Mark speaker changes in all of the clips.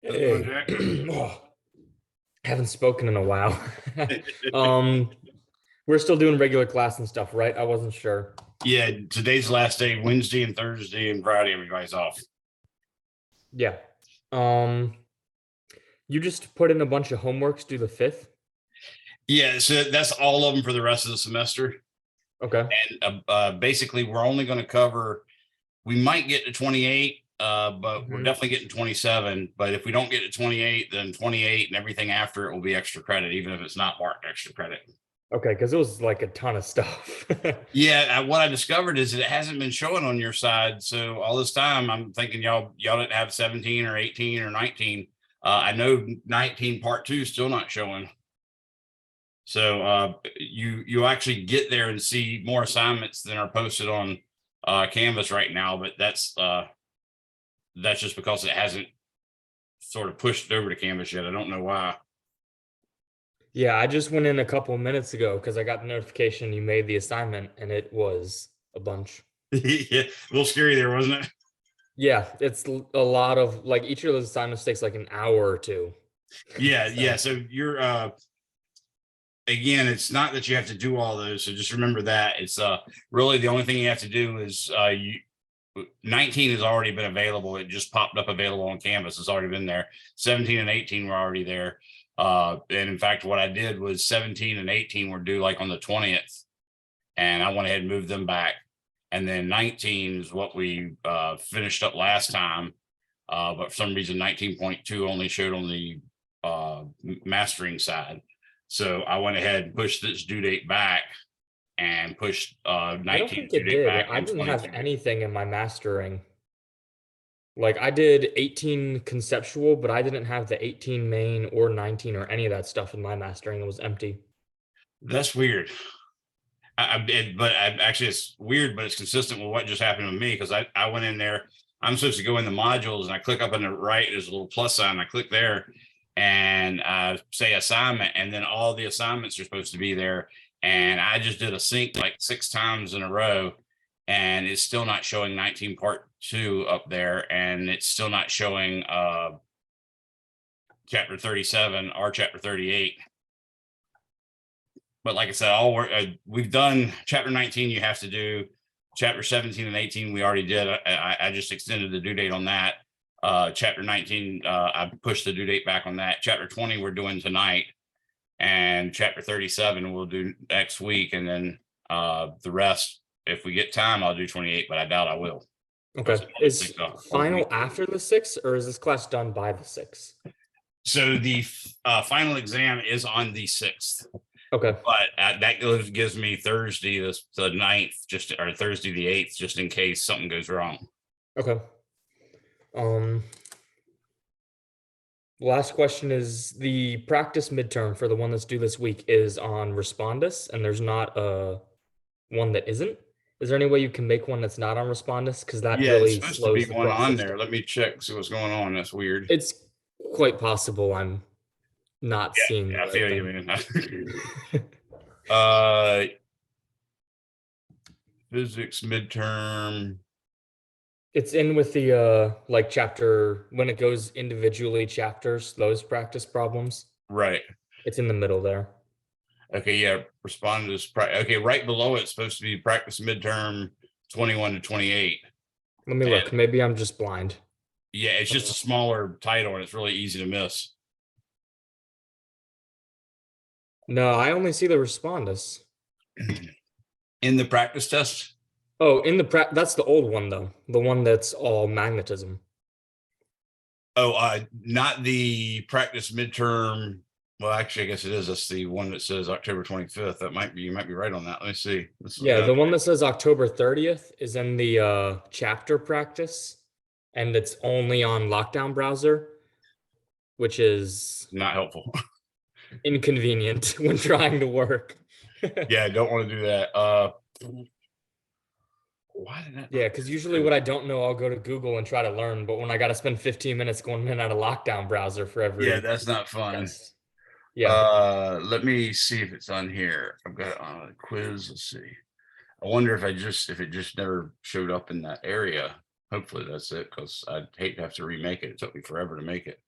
Speaker 1: How's it going,
Speaker 2: Hey,
Speaker 1: Jack?
Speaker 2: oh, haven't spoken in a while. Um, we're still doing regular class and stuff, right? I wasn't sure.
Speaker 1: Yeah, today's the last day. Wednesday and Thursday and Friday, everybody's off.
Speaker 2: Yeah. Um, you just put in a bunch of homeworks due the 5th.
Speaker 1: Yeah, so that's all of them for the rest of the semester.
Speaker 2: Okay.
Speaker 1: And basically, we're only going to cover, we might get to 28, but we're
Speaker 2: hmm
Speaker 1: definitely getting 27. But if we don't get to 28, then 28 and everything after it will be extra credit, even if it's not marked extra credit.
Speaker 2: Okay, because it was like a ton of stuff.
Speaker 1: Yeah, what I discovered is that it hasn't been showing on your side. So all this time, I'm thinking y'all didn't have 17 or 18 or 19. I know 19 part two is still not showing. So you actually get there and see more assignments than are posted on Canvas right now, but that's just because it hasn't sort of pushed over to Canvas yet. I don't know why.
Speaker 2: Yeah, I just went in a couple of minutes ago because I got the notification you made the assignment and it was a bunch.
Speaker 1: Yeah, a little scary there, wasn't it?
Speaker 2: Yeah, it's a lot of like each of those assignments takes like an hour or two.
Speaker 1: Yeah, yeah.
Speaker 2: So,
Speaker 1: So you're again, it's not that you have to do all those. So just remember that it's really the only thing you have to do is you 19 has already been available. It just popped up available on Canvas. It's already been there. 17 and 18 were already there. And in fact, what I did was 17 and 18 were due like on the 20th, and I went ahead and moved them back. And then 19 is what we finished up last time. But for some reason, 19.2 only showed on the mastering side. So I went ahead and pushed this due date back and pushed
Speaker 2: I don't
Speaker 1: 19
Speaker 2: think
Speaker 1: due
Speaker 2: it
Speaker 1: date
Speaker 2: did.
Speaker 1: back
Speaker 2: I
Speaker 1: and
Speaker 2: didn't have
Speaker 1: 22.
Speaker 2: anything in my mastering. Like I did 18 conceptual, but I didn't have the 18 main or 19 or any of that stuff in my mastering. It was empty.
Speaker 1: That's weird. Actually, it's weird, but it's consistent with what just happened with me because I went in there. I'm supposed to go in the modules and I click up on the right. There's a little plus sign. I click there and I say assignment, and then all the assignments are supposed to be there. And I just did a sync like 6 times in a row, and it's still not showing 19 part two up there, and it's still not showing chapter 37 or chapter 38. But like I said, we've done chapter 19. You have to do chapter 17 and 18. We already did. I just extended the due date on that. Chapter 19, I pushed the due date back on that. Chapter 20, we're doing tonight, and chapter 37 we'll do next week, and then the rest, if we get time, I'll do 28, but I doubt I will
Speaker 2: Okay.
Speaker 1: because it only
Speaker 2: Is
Speaker 1: takes a whole
Speaker 2: final
Speaker 1: week.
Speaker 2: after the 6th, or is this class done by the 6th?
Speaker 1: So the final exam is on the 6th.
Speaker 2: Okay.
Speaker 1: But that gives me Thursday the 9th, just or Thursday the 8th, just in case something goes wrong.
Speaker 2: Okay. Um, Last question is the practice midterm for the one that's due this week is on Respondus, and there's not a one that isn't. Is there any way you can make one that's not on Respondus? Because that
Speaker 1: Yeah, it's
Speaker 2: really
Speaker 1: supposed to be
Speaker 2: slows the
Speaker 1: one on
Speaker 2: process
Speaker 1: there.
Speaker 2: down.
Speaker 1: Let me check, see what's going on. That's weird.
Speaker 2: It's quite possible I'm not seeing the
Speaker 1: Yeah, I
Speaker 2: right
Speaker 1: feel you,
Speaker 2: thing.
Speaker 1: man. uh, physics midterm.
Speaker 2: It's in with the like chapter when it goes individually chapters, those practice problems.
Speaker 1: Right.
Speaker 2: It's in the middle there.
Speaker 1: Okay. Yeah. Respond to this. Okay. Right below it's supposed to be practice midterm 21 to 28.
Speaker 2: Let me
Speaker 1: And
Speaker 2: look. Maybe I'm just blind.
Speaker 1: yeah, it's just a smaller title and it's really easy to miss.
Speaker 2: No, I only see the Respondus.
Speaker 1: In the practice test.
Speaker 2: Oh, in the that's the old one though. The one that's all magnetism.
Speaker 1: Oh, not the practice midterm. Well, actually, I guess it is. That's the one that says October 25th. That might be, you might be right on that. Let me see.
Speaker 2: Yeah, the one that says October 30th is in the chapter practice, and it's only on lockdown browser, which is
Speaker 1: Not helpful.
Speaker 2: inconvenient when trying to work.
Speaker 1: Yeah, I don't want to do that. Why did that
Speaker 2: Yeah,
Speaker 1: not
Speaker 2: because
Speaker 1: go
Speaker 2: usually
Speaker 1: through?
Speaker 2: what I don't know, I'll go to Google and try to learn. But when I got to spend 15 minutes going in and out of lockdown browser for
Speaker 1: Yeah,
Speaker 2: every
Speaker 1: that's not fun.
Speaker 2: test. Yeah.
Speaker 1: Let me see if it's on here. I've got it on a quiz. Let's see. I wonder if it just never showed up in that area. Hopefully that's it, because I'd hate to have to remake it. It took me forever to make it.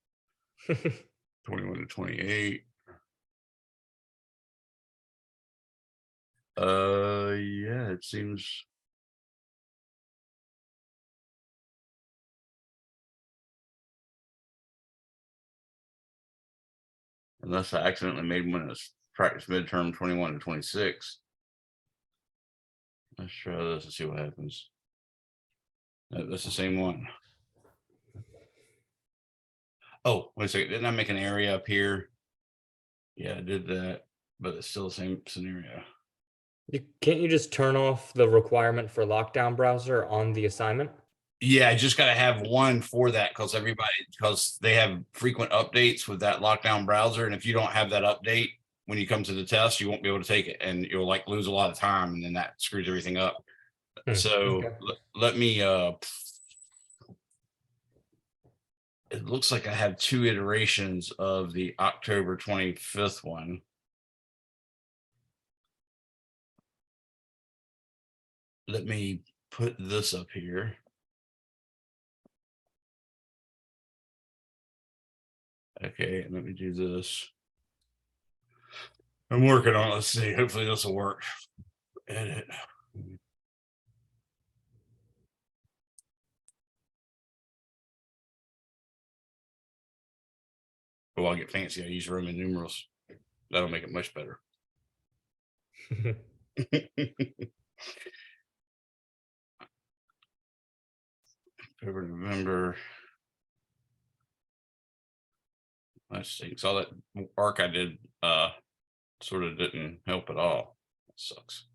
Speaker 1: 21 to 28. Yeah, it seems. Unless I accidentally made one as practice midterm 21 to 26. Let's try this and see what happens. That's the same one. Oh, wait a second. Didn't I make an area up here? Yeah, I did that, but it's still the same scenario.
Speaker 2: Can't you just turn off the requirement for lockdown browser on the assignment?
Speaker 1: Yeah, I just got to have one for that because they have frequent updates with that lockdown browser. And if you don't have that update when you come to the test, you won't be able to take it and you'll like lose a lot of time and then that screws everything up. So
Speaker 2: Okay.
Speaker 1: let me, it looks like I have 2 iterations of the October 25th one. Let me put this up here. Okay, let me do this. I'm working on it. Let's see. Hopefully this will work. Edit. Oh, I'll get fancy. I use Roman numerals. That'll make it much better. October, November. Let's see. So that arc I did sort of didn't help at all. That sucks.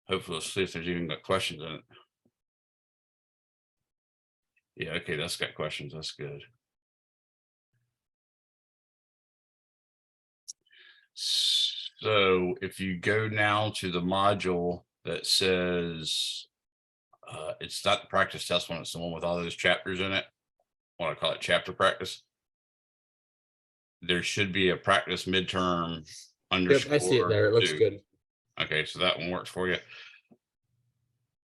Speaker 1: Hopefully let's see if there's even got questions in it. Yeah, okay, that's got questions. That's good. So if you go now to the module that says it's not the practice test one, it's the one with all those chapters in it. I want to call it chapter practice. There should be a practice midterm
Speaker 2: Yep, I see it there. It looks
Speaker 1: 2.
Speaker 2: good.
Speaker 1: Okay, so that one works for you.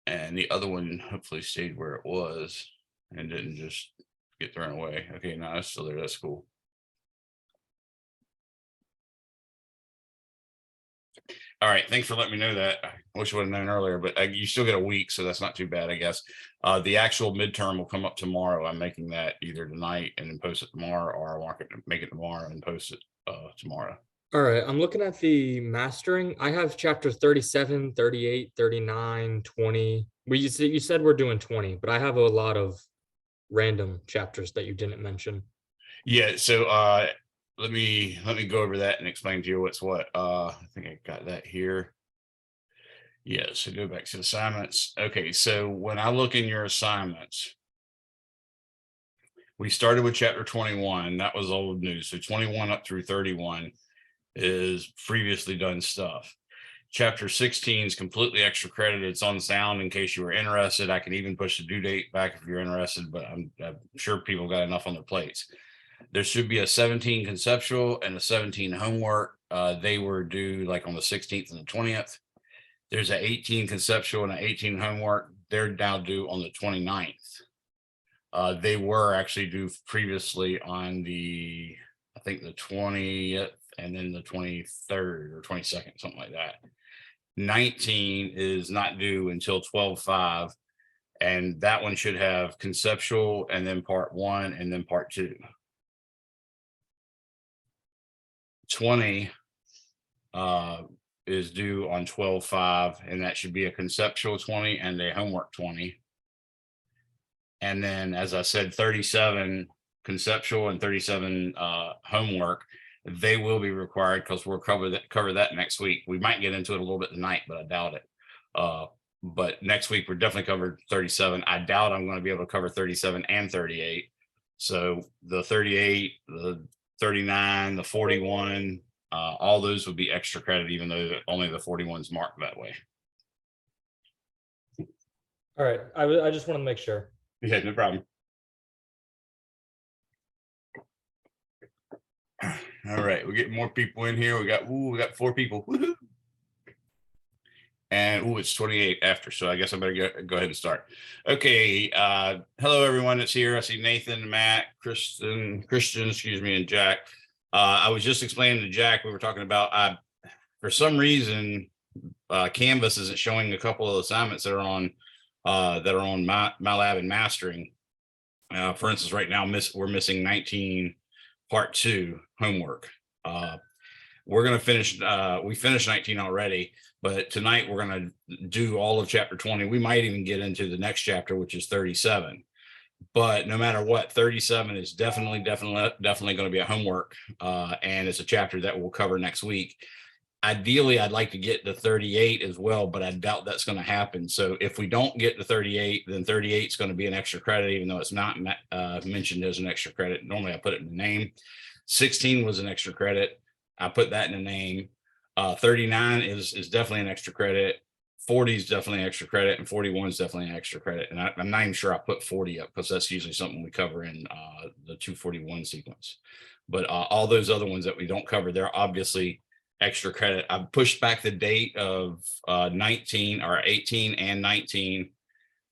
Speaker 1: And the other one hopefully stayed where it was and didn't just get thrown away. Okay, now it's still there. That's cool. All right, thanks for letting me know that. I wish I would have known earlier, but you still get a week, so that's not too bad, I guess. The actual midterm will come up tomorrow. I'm making that either tonight and then post it tomorrow, or I want it to make it tomorrow and post it tomorrow.
Speaker 2: All right, I'm looking at the mastering. I have chapter 37, 38, 39, 20. You said we're doing 20, but I have a lot of random chapters that you didn't mention.
Speaker 1: Yeah, so let me go over that and explain to you what's what. I think I got that here. Yeah, so go back to assignments. Okay, so when I look in your assignments, we started with chapter 21. That was old news. So 21 up through 31 is previously done stuff. Chapter 16 is completely extra credit. It's on sound in case you were interested. I can even push the due date back if you're interested, but I'm sure people got enough on their plates. There should be a 17 conceptual and a 17 homework. They were due like on the 16th and the 20th. There's an 18 conceptual and an 18 homework. They're now due on the 29th. They were actually due previously on the, I think the 20th and then the 23rd or 22nd, something like that. 19 is not due until 12/5. And that one should have conceptual and then part 1 and then part 2. 20 is due on 12/5, and that should be a conceptual 20 and a homework 20. And then, as I said, 37 conceptual and 37 homework, they will be required because we'll cover that next week. We might get into it a little bit tonight, but I doubt it. But next week we're definitely covered 37. I doubt I'm going to be able to cover 37 and 38. So the 38, the 39, the 41, all those would be extra credit, even though only the 41's marked that way.
Speaker 2: All right, I just want to make sure.
Speaker 1: Yeah, no problem. All right, we're getting more people in here. We got 4 people. Woo-hoo. And it's 28 after, so I guess I better go ahead and start. Okay, hello everyone that's here. I see Nathan, Matt, Christian, excuse me, and Jack. I was just explaining to Jack, we were talking about, for some reason, Canvas isn't showing a couple of assignments that are on my lab and mastering. For instance, right now we're missing 19 part 2 homework. We're going to finish, we finished 19 already, but tonight we're going to do all of chapter 20. We might even get into the next chapter, which is 37. But no matter what, 37 is definitely going to be a homework. And it's a chapter that we'll cover next week. Ideally, I'd like to get to 38 as well, but I doubt that's going to happen. So if we don't get to 38, then 38 is going to be an extra credit, even though it's not mentioned as an extra credit. Normally I put it in the name. 16 was an extra credit. I put that in the name. 39 is definitely an extra credit. 40 is definitely an extra credit, and 41 is definitely an extra credit. And I'm not even sure I put 40 up because that's usually something we cover in the 241 sequence. But all those other ones that we don't cover, they're obviously extra credit. I pushed back the date of 19 or 18 and 19.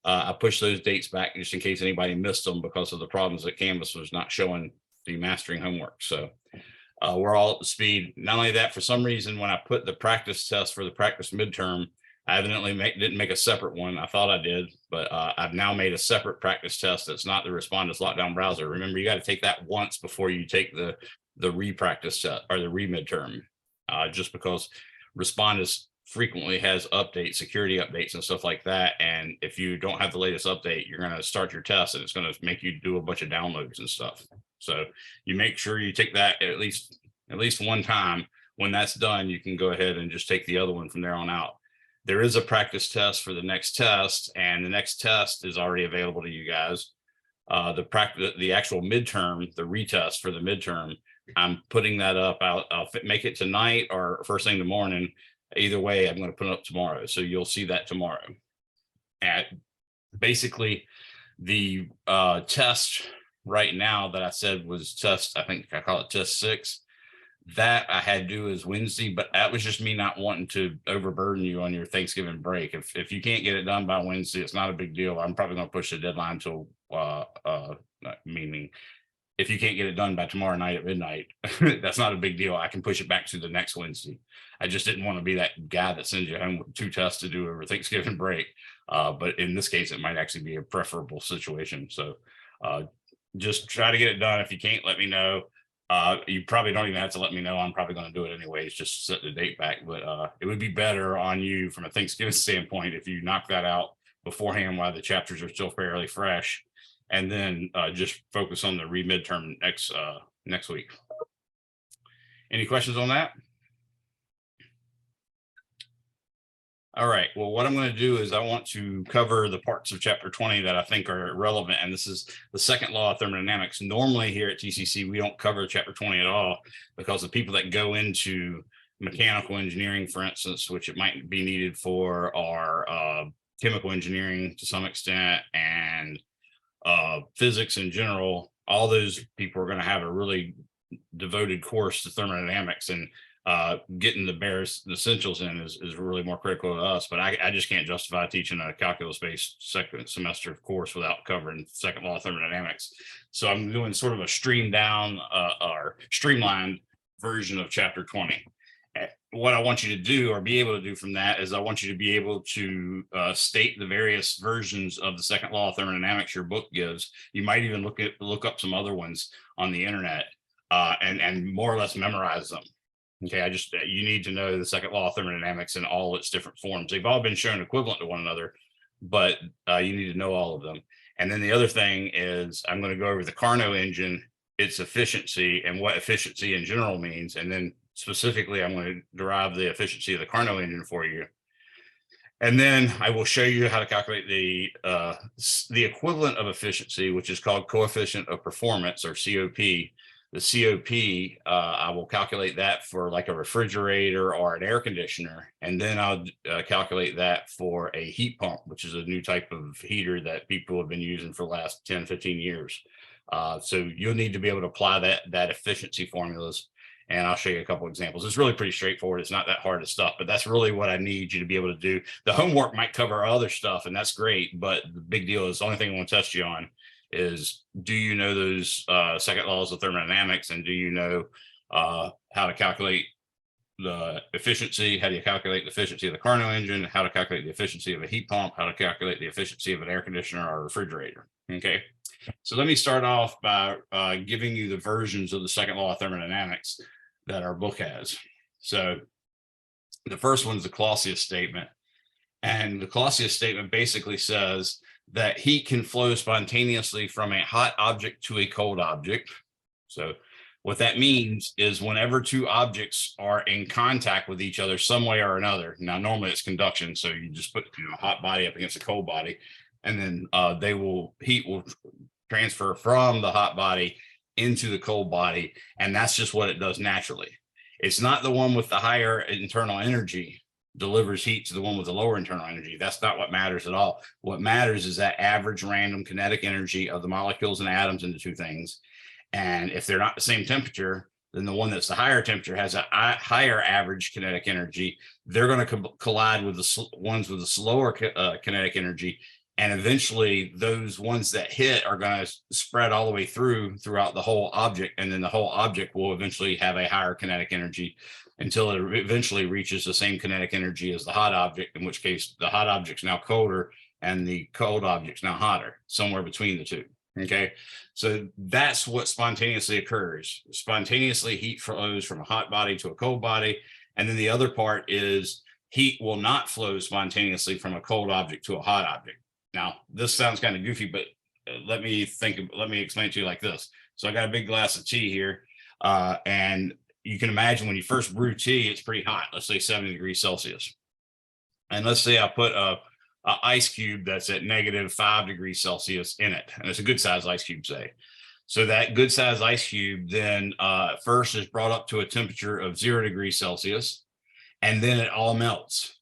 Speaker 1: I pushed those dates back just in case anybody missed them because of the problems that Canvas was not showing the mastering homework. So we're all up to speed. Not only that, for some reason, when I put the practice test for the practice midterm, I evidently didn't make a separate one. I thought I did, but I've now made a separate practice test that's not the Respondus lockdown browser. Remember, you got to take that once before you take the re-practice test or the re-midterm, just because Respondus frequently has updates, security updates and stuff like that. And if you don't have the latest update, you're going to start your test and it's going to make you do a bunch of downloads and stuff. So you make sure you take that at least one time. When that's done, you can go ahead and just take the other one from there on out. There is a practice test for the next test, and the next test is already available to you guys. The actual midterm, the retest for the midterm, I'm putting that up. I'll make it tonight or first thing in the morning. Either way, I'm going to put it up tomorrow. So you'll see that tomorrow. At basically the test right now that I said was test, I think I call it test 6. That I had to do is Wednesday, but that was just me not wanting to overburden you on your Thanksgiving break. If you can't get it done by Wednesday, it's not a big deal. I'm probably going to push the deadline till meaning if you can't get it done by tomorrow night at midnight, that's not a big deal. I can push it back to the next Wednesday. I just didn't want to be that guy that sends you home with 2 tests to do over Thanksgiving break. But in this case, it might actually be a preferable situation. So just try to get it done. If you can't, let me know. You probably don't even have to let me know. I'm probably going to do it anyways, just set the date back. But it would be better on you from a Thanksgiving standpoint if you knock that out beforehand while the chapters are still fairly fresh, and then just focus on the re-midterm next week. Any questions on that? All right, well, what I'm going to do is I want to cover the parts of chapter 20 that I think are relevant. And this is the second law of thermodynamics. Normally here at TCC, we don't cover chapter 20 at all because the people that go into mechanical engineering, for instance, which it might be needed for, are chemical engineering to some extent, and physics in general. All those people are going to have a really devoted course to thermodynamics, and getting the bare essentials in is really more critical to us. But I just can't justify teaching a calculus-based second semester course without covering second law of thermodynamics. So I'm doing sort of a streamlined version of chapter 20. What I want you to do or be able to do from that is I want you to be able to state the various versions of the second law of thermodynamics your book gives. You might even look up some other ones on the internet and more or less memorize them. Okay, you need to know the second law of thermodynamics in all its different forms. They've all been shown equivalent to one another, but you need to know all of them. And then the other thing is I'm going to go over the Carnot engine, its efficiency, and what efficiency in general means. And then specifically, I'm going to derive the efficiency of the Carnot engine for you. And then I will show you how to calculate the equivalent of efficiency, which is called coefficient of performance, or COP. The COP, I will calculate that for like a refrigerator or an air conditioner. And then I'll calculate that for a heat pump, which is a new type of heater that people have been using for the last 10, 15 years. So you'll need to be able to apply that efficiency formulas. And I'll show you a couple examples. It's really pretty straightforward. It's not that hard of stuff, but that's really what I need you to be able to do. The homework might cover other stuff, and that's great. But the big deal is the only thing I want to test you on is, do you know those second laws of thermodynamics, and do you know how to calculate the efficiency? How do you calculate the efficiency of the Carnot engine? How to calculate the efficiency of a heat pump? How to calculate the efficiency of an air conditioner or a refrigerator? Okay. So let me start off by giving you the versions of the second law of thermodynamics that our book has. So the first one is the Clausius statement. And the Clausius statement basically says that heat can flow spontaneously from a hot object to a cold object. So what that means is whenever two objects are in contact with each other some way or another, now normally it's conduction, so you just put a hot body up against a cold body, and then heat will transfer from the hot body into the cold body, and that's just what it does naturally. It's not the one with the higher internal energy delivers heat to the one with the lower internal energy. That's not what matters at all. What matters is that average random kinetic energy of the molecules and atoms in the two things. And if they're not the same temperature, then the one that's the higher temperature has a higher average kinetic energy. They're going to collide with the ones with the slower kinetic energy. And eventually those ones that hit are going to spread all the way throughout the whole object. And then the whole object will eventually have a higher kinetic energy until it eventually reaches the same kinetic energy as the hot object, in which case the hot object's now colder and the cold object's now hotter, somewhere between the two. Okay, so that's what spontaneously occurs. Spontaneously, heat flows from a hot body to a cold body. And then the other part is heat will not flow spontaneously from a cold object to a hot object. Now, this sounds kind of goofy, but let me explain it to you like this. So I got a big glass of tea here, and you can imagine when you first brew tea, it's pretty hot, let's say 70 degrees Celsius. And let's say I put a ice cube that's at -5 degrees Celsius in it, and it's a good size ice cube, say. So that good size ice cube then first is brought up to a temperature of 0 degrees Celsius, and then it all melts.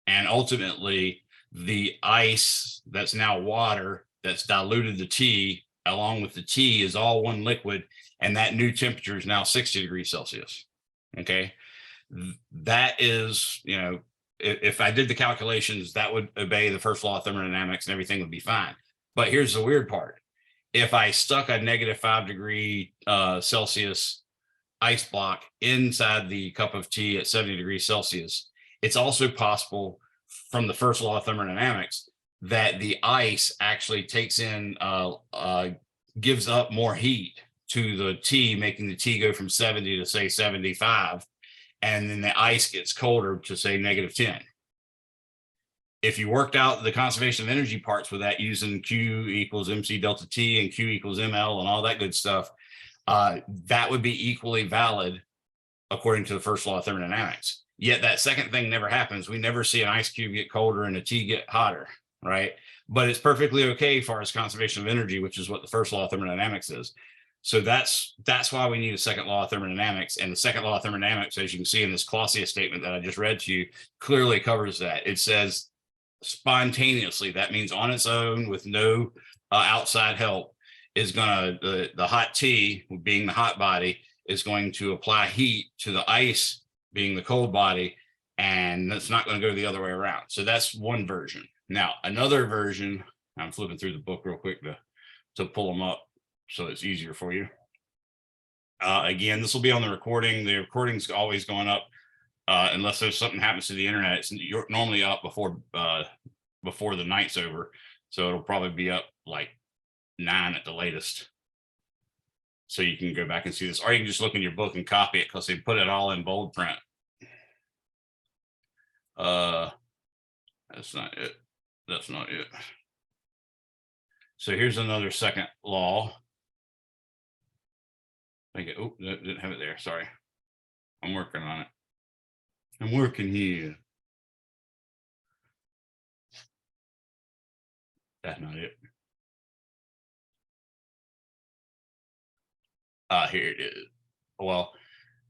Speaker 1: And ultimately, the ice that's now water that's diluted the tea, along with the tea, is all one liquid, and that new temperature is now 60 degrees Celsius. Okay, that is, if I did the calculations, that would obey the first law of thermodynamics and everything would be fine. But here's the weird part. If I stuck a -5 degree Celsius ice block inside the cup of tea at 70 degrees Celsius, it's also possible from the first law of thermodynamics that the ice actually takes in, gives up more heat to the tea, making the tea go from 70 to say 75. And then the ice gets colder to say -10. If you worked out the conservation of energy parts with that using Q equals MC delta T and Q equals ML and all that good stuff, that would be equally valid according to the first law of thermodynamics. Yet that second thing never happens. We never see an ice cube get colder and a tea get hotter, right? But it's perfectly okay as far as conservation of energy, which is what the first law of thermodynamics is. So that's why we need a second law of thermodynamics. And the second law of thermodynamics, as you can see in this Clausius statement that I just read to you, clearly covers that. It says spontaneously, that means on its own with no outside help, is going to, the hot tea, being the hot body, is going to apply heat to the ice, being the cold body, and that's not going to go the other way around. So that's one version. Now, another version, I'm flipping through the book real quick to pull them up so it's easier for you. Again, this will be on the recording. The recording's always going up unless there's something happens to the internet. It's normally up before the night's over. So it'll probably be up like 9 at the latest. So you can go back and see this, or you can just look in your book and copy it because they put it all in bold print. That's not it. That's not it. So here's another second law. Oh, didn't have it there. Sorry. I'm working on it. I'm working here. That's not it. Here it is. Well,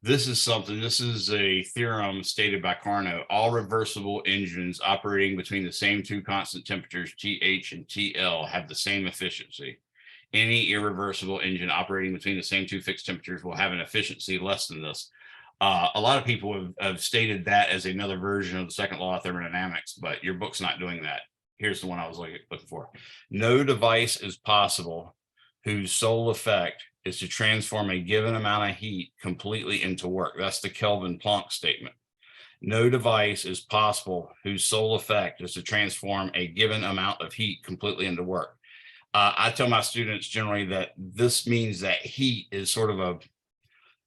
Speaker 1: this is a theorem stated by Carnot. All reversible engines operating between the same two constant temperatures, TH and TL, have the same efficiency. Any irreversible engine operating between the same two fixed temperatures will have an efficiency less than this. A lot of people have stated that as another version of the second law of thermodynamics, but your book's not doing that. Here's the one I was looking for. No device is possible whose sole effect is to transform a given amount of heat completely into work. That's the Kelvin-Planck statement. No device is possible whose sole effect is to transform a given amount of heat completely into work. I tell my students generally that this means that heat is sort of a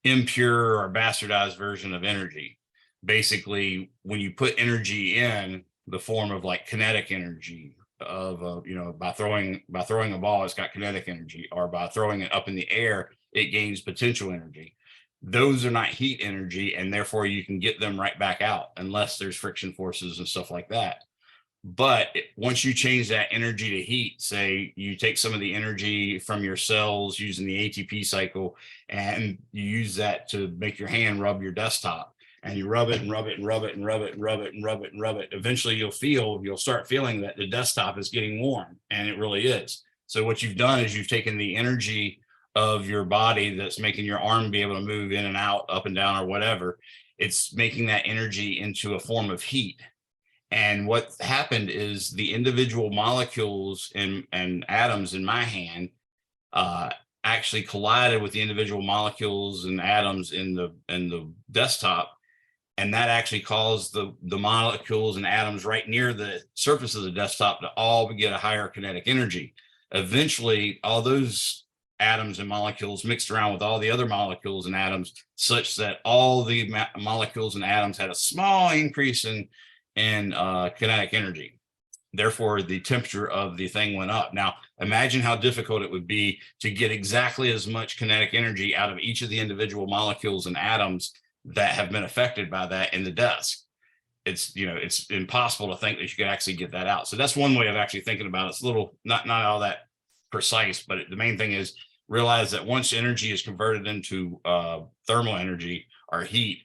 Speaker 1: impure or bastardized version of energy. Basically, when you put energy in the form of like kinetic energy of by throwing a ball, it's got kinetic energy, or by throwing it up in the air, it gains potential energy. Those are not heat energy, and therefore you can get them right back out unless there's friction forces and stuff like that. But once you change that energy to heat, say you take some of the energy from your cells using the ATP cycle and you use that to make your hand rub your desktop, and you rub it and rub it and rub it and rub it and rub it and rub it and rub it, eventually you'll start feeling that the desktop is getting warm, and it really is. So what you've done is you've taken the energy of your body that's making your arm be able to move in and out, up and down, or whatever. It's making that energy into a form of heat. And what happened is the individual molecules and atoms in my hand actually collided with the individual molecules and atoms in the desktop, and that actually caused the molecules and atoms right near the surface of the desktop to all get a higher kinetic energy. Eventually, all those atoms and molecules mixed around with all the other molecules and atoms, such that all the molecules and atoms had a small increase in kinetic energy. Therefore, the temperature of the thing went up. Now, imagine how difficult it would be to get exactly as much kinetic energy out of each of the individual molecules and atoms that have been affected by that in the desk. It's impossible to think that you could actually get that out. So that's one way of actually thinking about it. It's a little not all that precise, but the main thing is realize that once energy is converted into thermal energy or heat,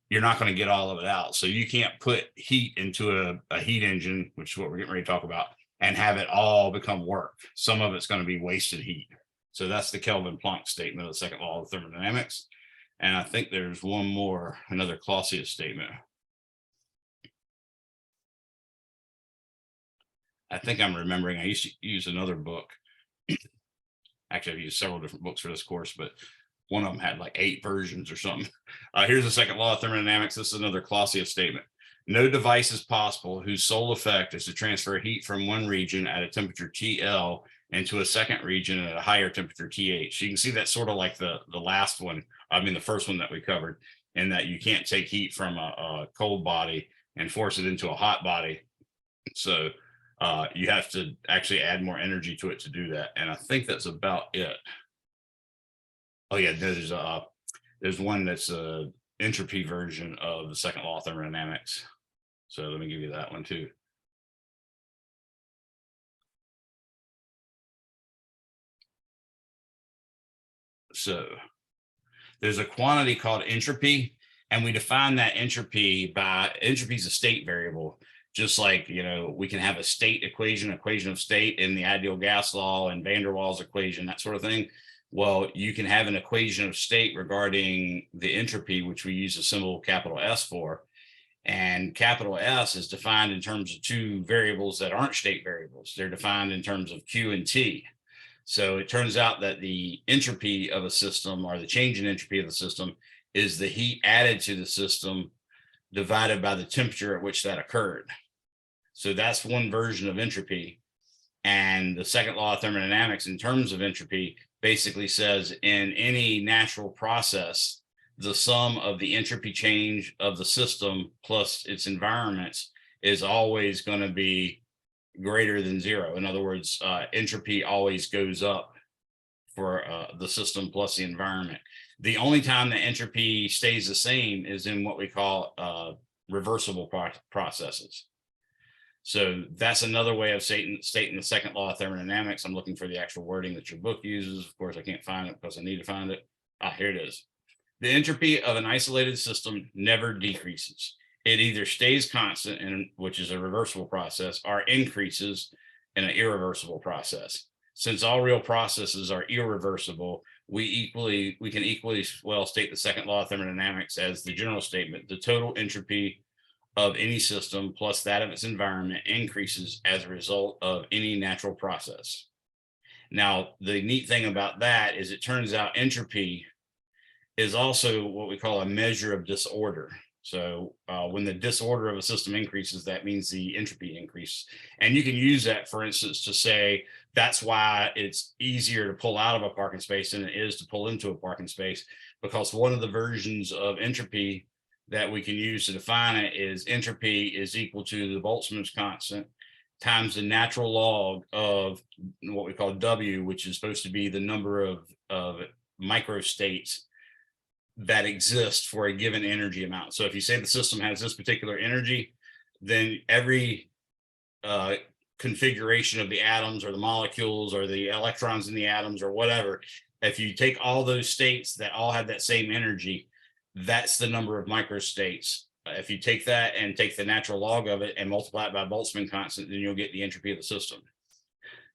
Speaker 1: you're not going to get all of it out. So you can't put heat into a heat engine, which is what we're getting ready to talk about, and have it all become work. Some of it's going to be wasted heat. So that's the Kelvin-Planck statement of the second law of thermodynamics. And I think there's one more, another Clausius statement. I think I'm remembering, I used to use another book. Actually, I've used several different books for this course, but one of them had like 8 versions or something. Here's the second law of thermodynamics. This is another Clausius statement. No device is possible whose sole effect is to transfer heat from one region at a temperature TL into a second region at a higher temperature TH. You can see that's sort of like the last one, the first one that we covered, in that you can't take heat from a cold body and force it into a hot body. So you have to actually add more energy to it to do that. And I think that's about it. Oh yeah, there's one that's a entropy version of the second law of thermodynamics. So let me give you that one too. So there's a quantity called entropy, and we define that entropy by entropy is a state variable. Just like, we can have a state equation of state in the ideal gas law and van der Waals equation, that sort of thing. Well, you can have an equation of state regarding the entropy, which we use a symbol capital S for. And capital S is defined in terms of 2 variables that aren't state variables. They're defined in terms of Q and T. So it turns out that the entropy of a system, or the change in entropy of the system, is the heat added to the system divided by the temperature at which that occurred. So that's one version of entropy. And the second law of thermodynamics in terms of entropy basically says in any natural process, the sum of the entropy change of the system plus its environments is always going to be greater than 0. In other words, entropy always goes up for the system plus the environment. The only time the entropy stays the same is in what we call reversible processes. So that's another way of stating the second law of thermodynamics. I'm looking for the actual wording that your book uses. Of course, I can't find it because I need to find it. Here it is. The entropy of an isolated system never decreases. It either stays constant, which is a reversible process, or increases in an irreversible process. since all real processes are irreversible, we can equally well state the second law of thermodynamics as the general statement: the total entropy of any system plus that of its environment increases as a result of any natural process. Now, the neat thing about that is it turns out entropy is also what we call a measure of disorder. So when the disorder of a system increases, that means the entropy increases. And you can use that, for instance, to say that's why it's easier to pull out of a parking space than it is to pull into a parking space, because one of the versions of entropy that we can use to define it is entropy is equal to the Boltzmann's constant times the natural log of what we call W, which is supposed to be the number of microstates that exist for a given energy amount. So if you say the system has this particular energy, then every configuration of the atoms or the molecules or the electrons in the atoms or whatever, if you take all those states that all have that same energy, that's the number of microstates. If you take that and take the natural log of it and multiply it by Boltzmann constant, then you'll get the entropy of the system.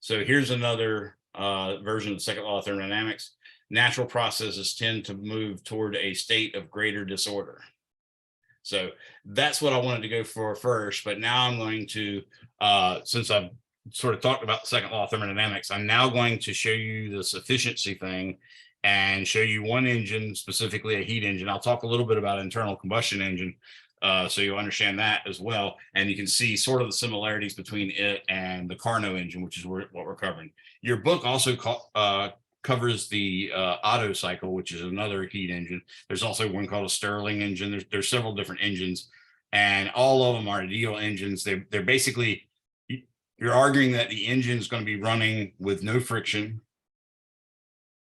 Speaker 1: So here's another version of the second law of thermodynamics. Natural processes tend to move toward a state of greater disorder. So that's what I wanted to go for first. But now I'm going to, since I've sort of talked about the second law of thermodynamics, I'm now going to show you this efficiency thing and show you one engine, specifically a heat engine. I'll talk a little bit about internal combustion engine, so you'll understand that as well. And you can see sort of the similarities between it and the Carnot engine, which is what we're covering. Your book also covers the Otto cycle, which is another heat engine. There's also one called a Stirling engine. There's several different engines, and all of them are ideal engines. They're basically, you're arguing that the engine is going to be running with no friction,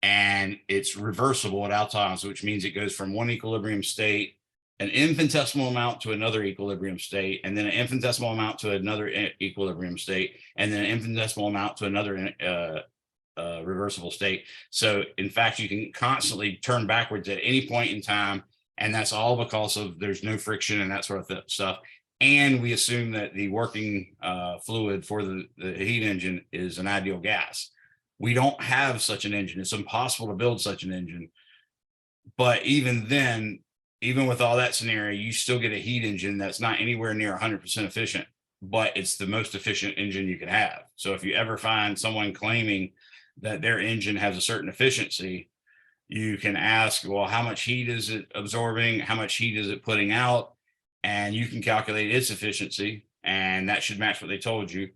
Speaker 1: and it's reversible at all times, which means it goes from one equilibrium state, an infinitesimal amount, to another equilibrium state, and then an infinitesimal amount to another equilibrium state, and then an infinitesimal amount to another reversible state. So in fact, you can constantly turn backwards at any point in time, and that's all because of there's no friction and that sort of stuff. And we assume that the working fluid for the heat engine is an ideal gas. We don't have such an engine. It's impossible to build such an engine. But even then, even with all that scenario, you still get a heat engine that's not anywhere near 100% efficient, but it's the most efficient engine you can have. So if you ever find someone claiming that their engine has a certain efficiency, you can ask, well, how much heat is it absorbing? How much heat is it putting out? And you can calculate its efficiency, and that should match what they told you.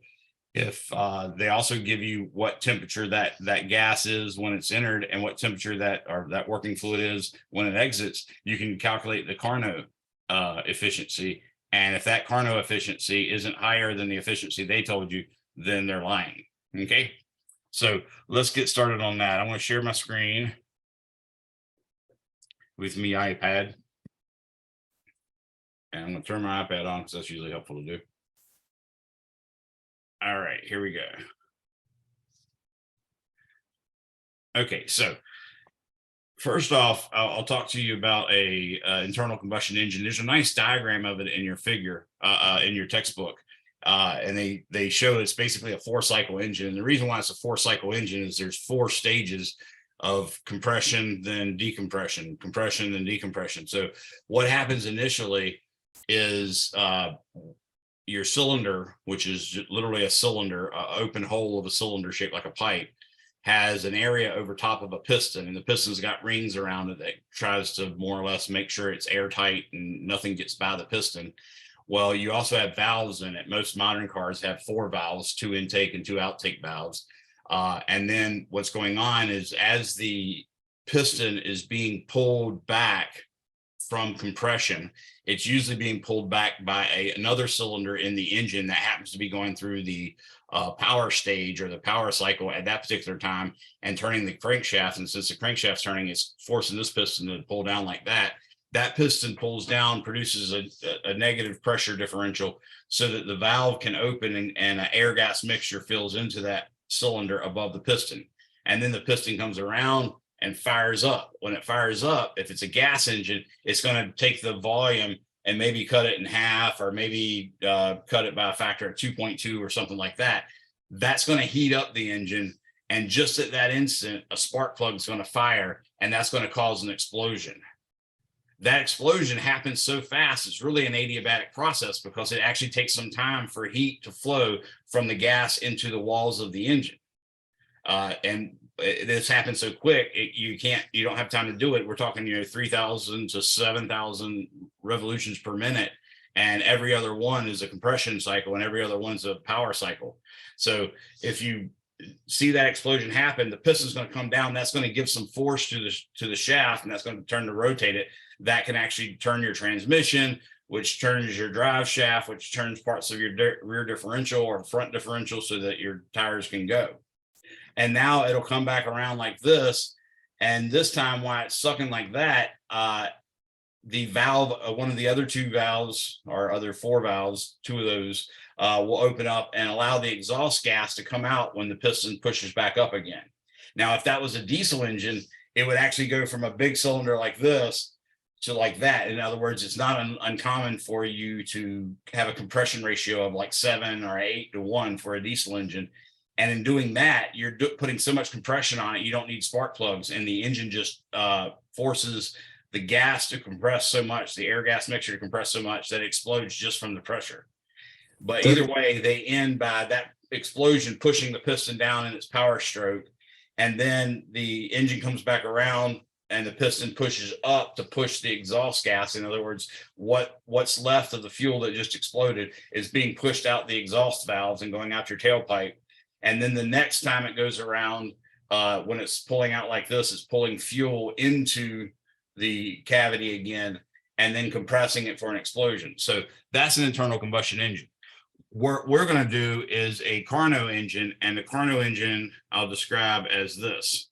Speaker 1: If they also give you what temperature that gas is when it's entered and what temperature that working fluid is when it exits, you can calculate the Carnot efficiency. And if that Carnot efficiency isn't higher than the efficiency they told you, then they're lying. Okay, so let's get started on that. I want to share my screen with me iPad, and I'm going to turn my iPad on because that's usually helpful to do. All right, here we go. Okay, so first off, I'll talk to you about a internal combustion engine. There's a nice diagram of it in your figure, in your textbook. And they show it's basically a 4-cycle engine. And the reason why it's a 4-cycle engine is there's 4 stages of compression, then decompression, compression, then decompression. So what happens initially is your cylinder, which is literally a cylinder, open hole of a cylinder shaped like a pipe, has an area over top of a piston, and the piston's got rings around it that tries to more or less make sure it's airtight and nothing gets by the piston. Well, you also have valves in it. Most modern cars have 4 valves, 2 intake and 2 outtake valves. And then what's going on is as the piston is being pulled back from compression, it's usually being pulled back by another cylinder in the engine that happens to be going through the power stage or the power cycle at that particular time and turning the crankshaft. And since the crankshaft's turning, it's forcing this piston to pull down like that. That piston pulls down, produces a negative pressure differential so that the valve can open and an air gas mixture fills into that cylinder above the piston. And then the piston comes around and fires up. When it fires up, if it's a gas engine, it's going to take the volume and maybe cut it in half, or maybe cut it by a factor of 2.2 or something like that. That's going to heat up the engine, And just at that instant, a spark plug is going to fire, and that's going to cause an explosion. That explosion happens so fast, it's really an adiabatic process because it actually takes some time for heat to flow from the gas into the walls of the engine. And this happens so quick, you don't have time to do it. We're talking, 3,000 to 7,000 revolutions per minute. And every other one is a compression cycle, and every other one's a power cycle. So if you see that explosion happen, the piston's going to come down. That's going to give some force to the shaft, and that's going to turn to rotate it. That can actually turn your transmission, which turns your drive shaft, which turns parts of your rear differential or front differential so that your tires can go. And now it'll come back around like this. And this time, why it's sucking like that, the valve, one of the other two valves, or other four valves, two of those will open up and allow the exhaust gas to come out when the piston pushes back up again. Now, if that was a diesel engine, it would actually go from a big cylinder like this to like that. In other words, it's not uncommon for you to have a compression ratio of like 7 or 8 to 1 for a diesel engine. And in doing that, you're putting so much compression on it, you don't need spark plugs, and the engine just forces the gas to compress so much, the air gas mixture to compress so much that it explodes just from the pressure. But either way, they end by that explosion pushing the piston down in its power stroke. And then the engine comes back around and the piston pushes up to push the exhaust gas. In other words, what's left of the fuel that just exploded is being pushed out the exhaust valves and going out your tailpipe. And then the next time it goes around, when it's pulling out like this, it's pulling fuel into the cavity again and then compressing it for an explosion. So that's an internal combustion engine. What we're going to do is a Carnot engine, and the Carnot engine I'll describe as this.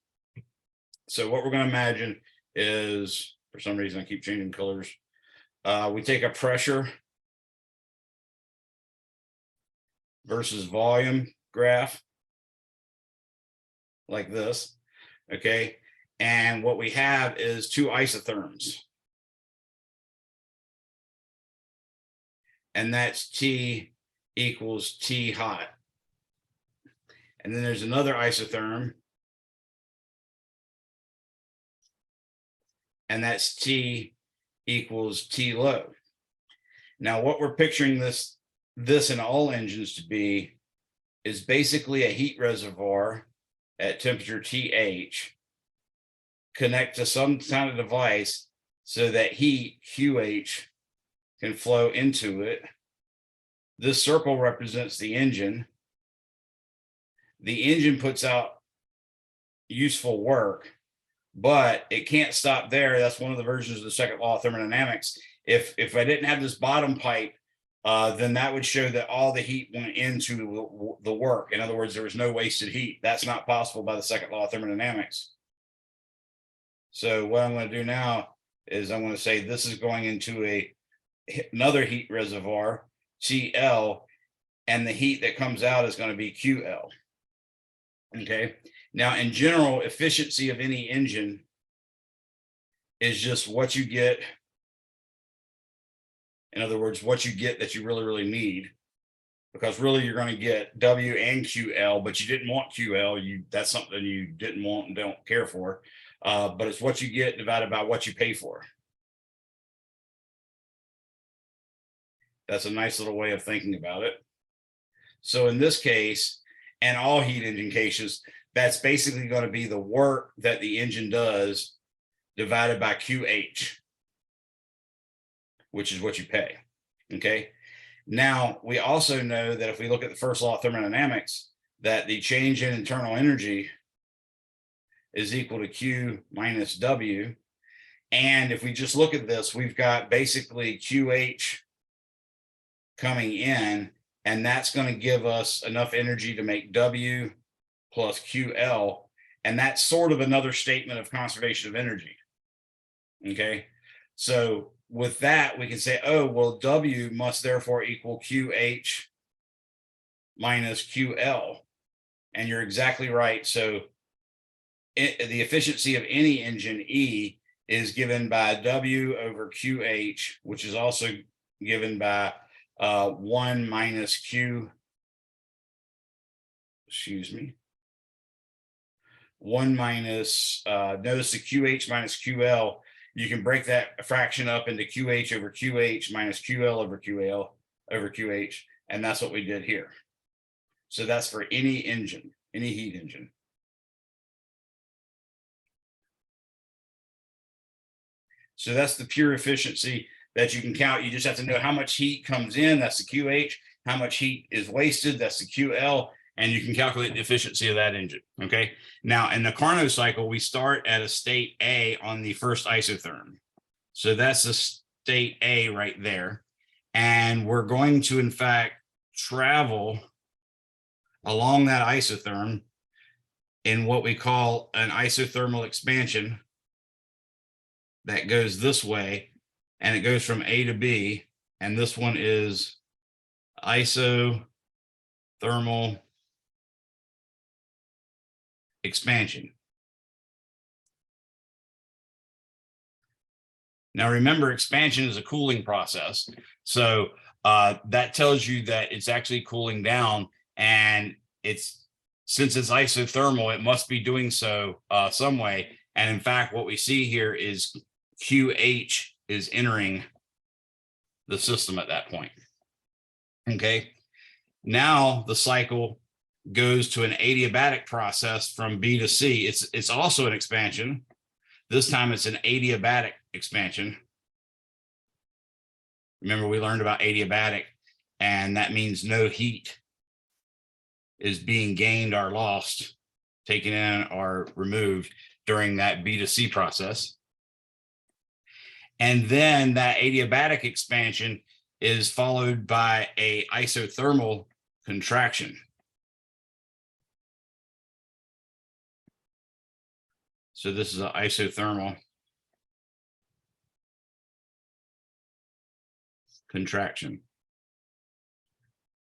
Speaker 1: So what we're going to imagine is, for some reason I keep changing colors, we take a pressure versus volume graph like this, okay? And what we have is two isotherms. And that's T equals T hot. And then there's another isotherm. And that's T equals T low. Now, what we're picturing this in all engines to be is basically a heat reservoir at temperature TH, connect to some kind of device so that heat, QH, can flow into it. This circle represents the engine. The engine puts out useful work, but it can't stop there. That's one of the versions of the second law of thermodynamics. If I didn't have this bottom pipe, then that would show that all the heat went into the work. In other words, there was no wasted heat. That's not possible by the second law of thermodynamics. So what I'm going to do now is I'm going to say this is going into another heat reservoir, CL, and the heat that comes out is going to be QL. Okay. Now, in general, efficiency of any engine is just what you get. In other words, what you get that you really, really need, because really you're going to get W and QL, but you didn't want QL. That's something you didn't want and don't care for. But it's what you get divided by what you pay for. That's a nice little way of thinking about it. So in this case, and all heat engine cases, that's basically going to be the work that the engine does divided by QH, which is what you pay. Okay. Now, we also know that if we look at the first law of thermodynamics, that the change in internal energy is equal to Q minus W. And if we just look at this, we've got basically QH coming in, and that's going to give us enough energy to make W plus QL. And that's sort of another statement of conservation of energy. Okay. So with that, we can say, oh, well, W must therefore equal QH minus QL. And you're exactly right. So the efficiency of any engine, E, is given by W over QH, which is also given by 1 minus Q, excuse me, 1 minus, notice the QH minus QL, you can break that fraction up into QH over QH minus QL over QL over QH, and that's what we did here. So that's for any engine, any heat engine. So that's the pure efficiency that you can count. You just have to know how much heat comes in, that's the QH, how much heat is wasted, that's the QL, and you can calculate the efficiency of that engine, okay? Now, in the Carnot cycle, we start at a state A on the first isotherm. So that's the state A right there. And we're going to, in fact, travel along that isotherm in what we call an isothermal expansion that goes this way, and it goes from A to B, and this one is isothermal expansion. Now remember, expansion is a cooling process. So that tells you that it's actually cooling down, and since it's isothermal, it must be doing so some way. And in fact, what we see here is QH is entering the system at that point. Okay. Now the cycle goes to an adiabatic process from B to C. It's also an expansion. This time it's an adiabatic expansion. Remember, we learned about adiabatic, and that means no heat is being gained or lost, taken in or removed during that B to C process. And then that adiabatic expansion is followed by a isothermal contraction. So this is an isothermal contraction,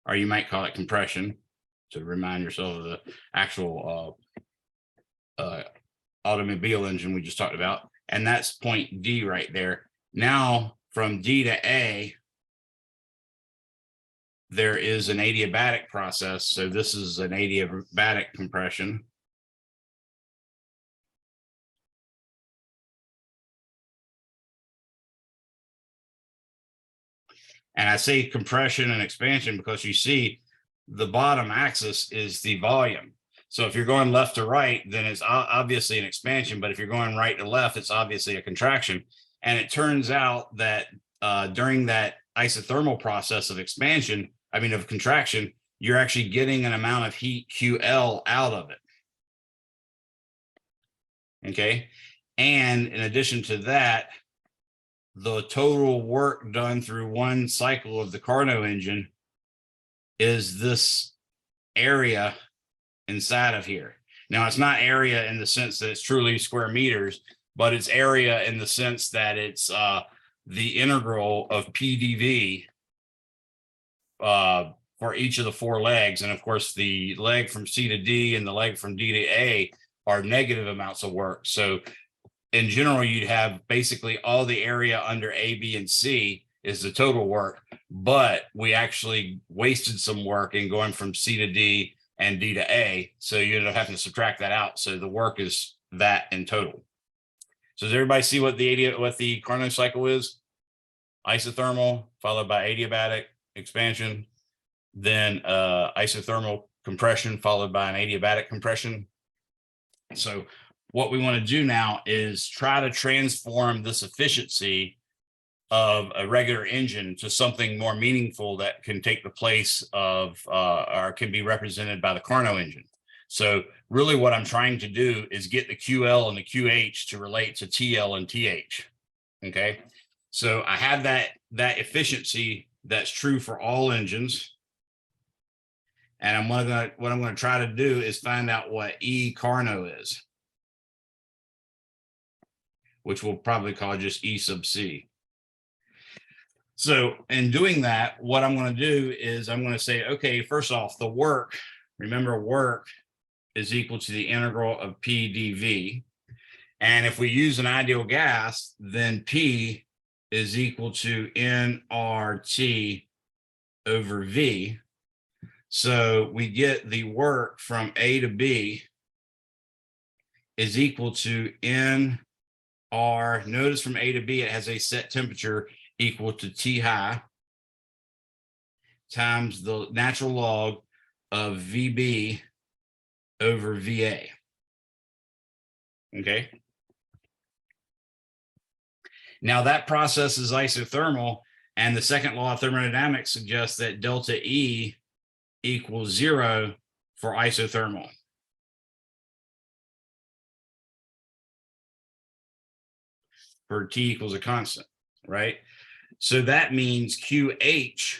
Speaker 1: or you might call it compression to remind yourself of the actual automobile engine we just talked about. And that's point D right there. Now from D to A, there is an adiabatic process. So this is an adiabatic compression. And I say compression and expansion because you see the bottom axis is the volume. So if you're going left to right, then it's obviously an expansion, but if you're going right to left, it's obviously a contraction. And it turns out that during that isothermal process of expansion, of contraction, you're actually getting an amount of heat QL out of it. Okay. And in addition to that, the total work done through one cycle of the Carnot engine is this area inside of here. Now, it's not area in the sense that it's truly square meters, but it's area in the sense that it's the integral of PdV for each of the four legs. And of course, the leg from C to D and the leg from D to A are negative amounts of work. So in general, you'd have basically all the area under A, B, and C is the total work, but we actually wasted some work in going from C to D and D to A. So you end up having to subtract that out. So the work is that in total. So does everybody see what the Carnot cycle is? Isothermal followed by adiabatic expansion, then isothermal compression followed by an adiabatic compression. So what we want to do now is try to transform this efficiency of a regular engine to something more meaningful that can take the place of or can be represented by the Carnot engine. So really what I'm trying to do is get the QL and the QH to relate to TL and TH. Okay. So I have that efficiency that's true for all engines. And what I'm going to try to do is find out what E Carnot is, which we'll probably call just E sub C. So in doing that, what I'm going to do is I'm going to say, okay, first off, the work, remember work is equal to the integral of P dV. And if we use an ideal gas, then P is equal to nRT over V. So we get the work from A to B is equal to NR. Notice from A to B, it has a set temperature equal to T high times the natural log of VB over VA. Okay. Now that process is isothermal, and the second law of thermodynamics suggests that delta E equals 0 for isothermal. For T equals a constant, right? So that means QH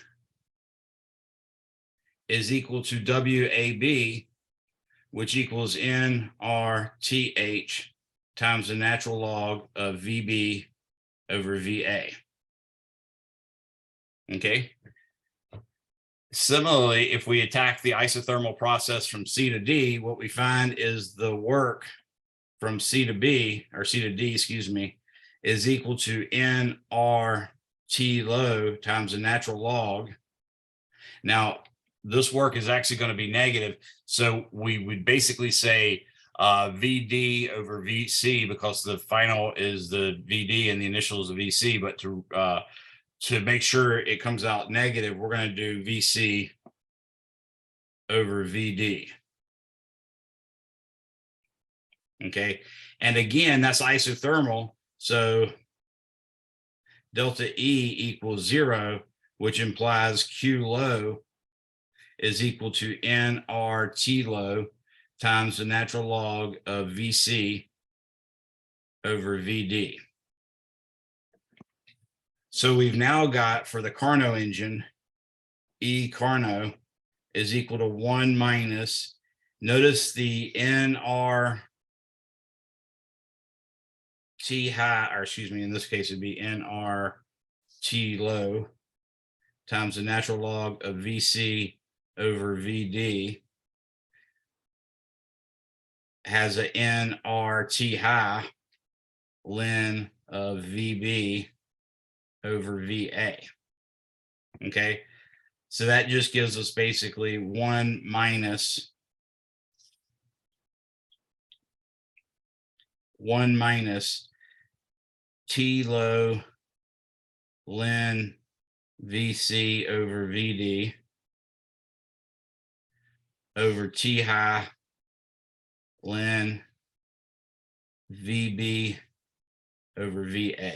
Speaker 1: is equal to WAB, which equals NRTH times the natural log of VB over VA. Okay. Similarly, if we attack the isothermal process from C to D, what we find is the work from C to B, or C to D, excuse me, is equal to NRT low times the natural log. Now, this work is actually going to be negative. So we would basically say VD over VC, because the final is the VD and the initial is the VC. But to make sure it comes out negative, we're going to do VC over VD. Okay. And again, that's isothermal. So delta E equals 0, which implies Q low is equal to NRT low times the natural log of VC over VD. So we've now got, for the Carnot engine, E Carnot is equal to 1 minus, notice the NR T high, or excuse me, in this case, it'd be NR T low times the natural log of VC over VD, has a NRT high ln of VB over VA. Okay, so that just gives us basically 1 minus T low ln VC over VD over T high ln VB over VA.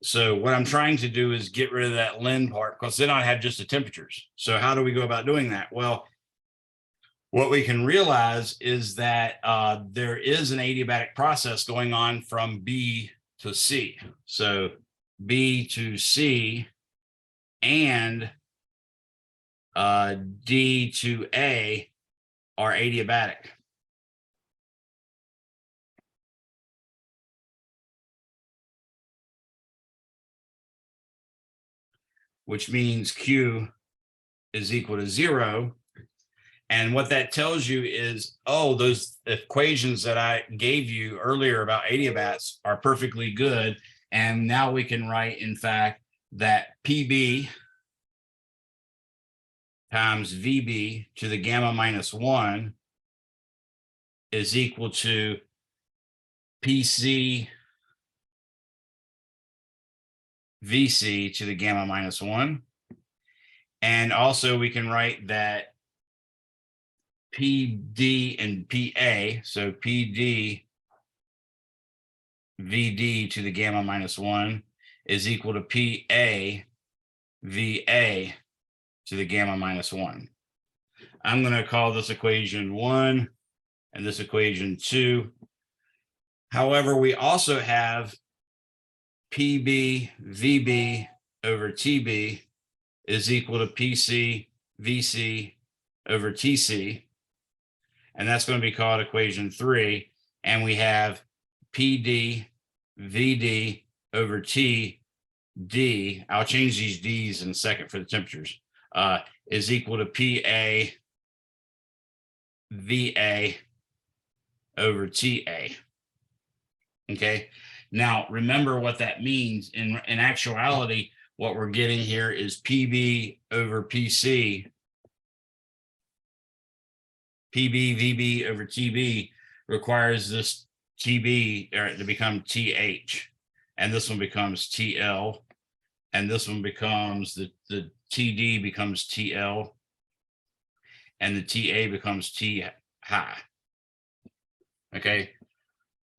Speaker 1: So what I'm trying to do is get rid of that ln part, because then I have just the temperatures. So how do we go about doing that? Well, what we can realize is that there is an adiabatic process going on from B to C. So B to C and D to A are adiabatic. Which means Q is equal to 0. And what that tells you is, oh, those equations that I gave you earlier about adiabats are perfectly good. And now we can write, in fact, that PB times VB to the gamma minus 1 is equal to PC VC to the gamma minus 1. And also we can write that PD and PA, so PD VD to the gamma minus 1 is equal to PA VA to the gamma minus 1. I'm going to call this equation 1 and this equation 2. However, we also have PB VB over TB is equal to PC VC over TC. And that's going to be called equation 3. And we have PD VD over TD. I'll change these D's in a second for the temperatures. Is equal to PA VA over TA. Okay. Now, remember what that means. In actuality, what we're getting here is PB over PC, PB VB over TB, requires this TB to become TH, and this one becomes TL, and this one becomes the TD becomes TL, and the TA becomes T high. Okay,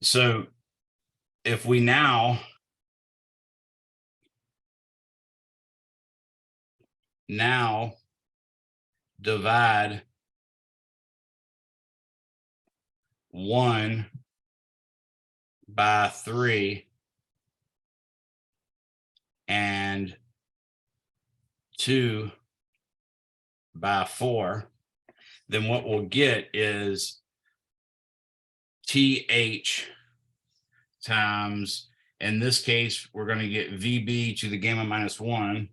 Speaker 1: so if we now divide 1 by 3 and 2 by 4, then what we'll get is TH times, in this case, we're going to get VB to the gamma minus 1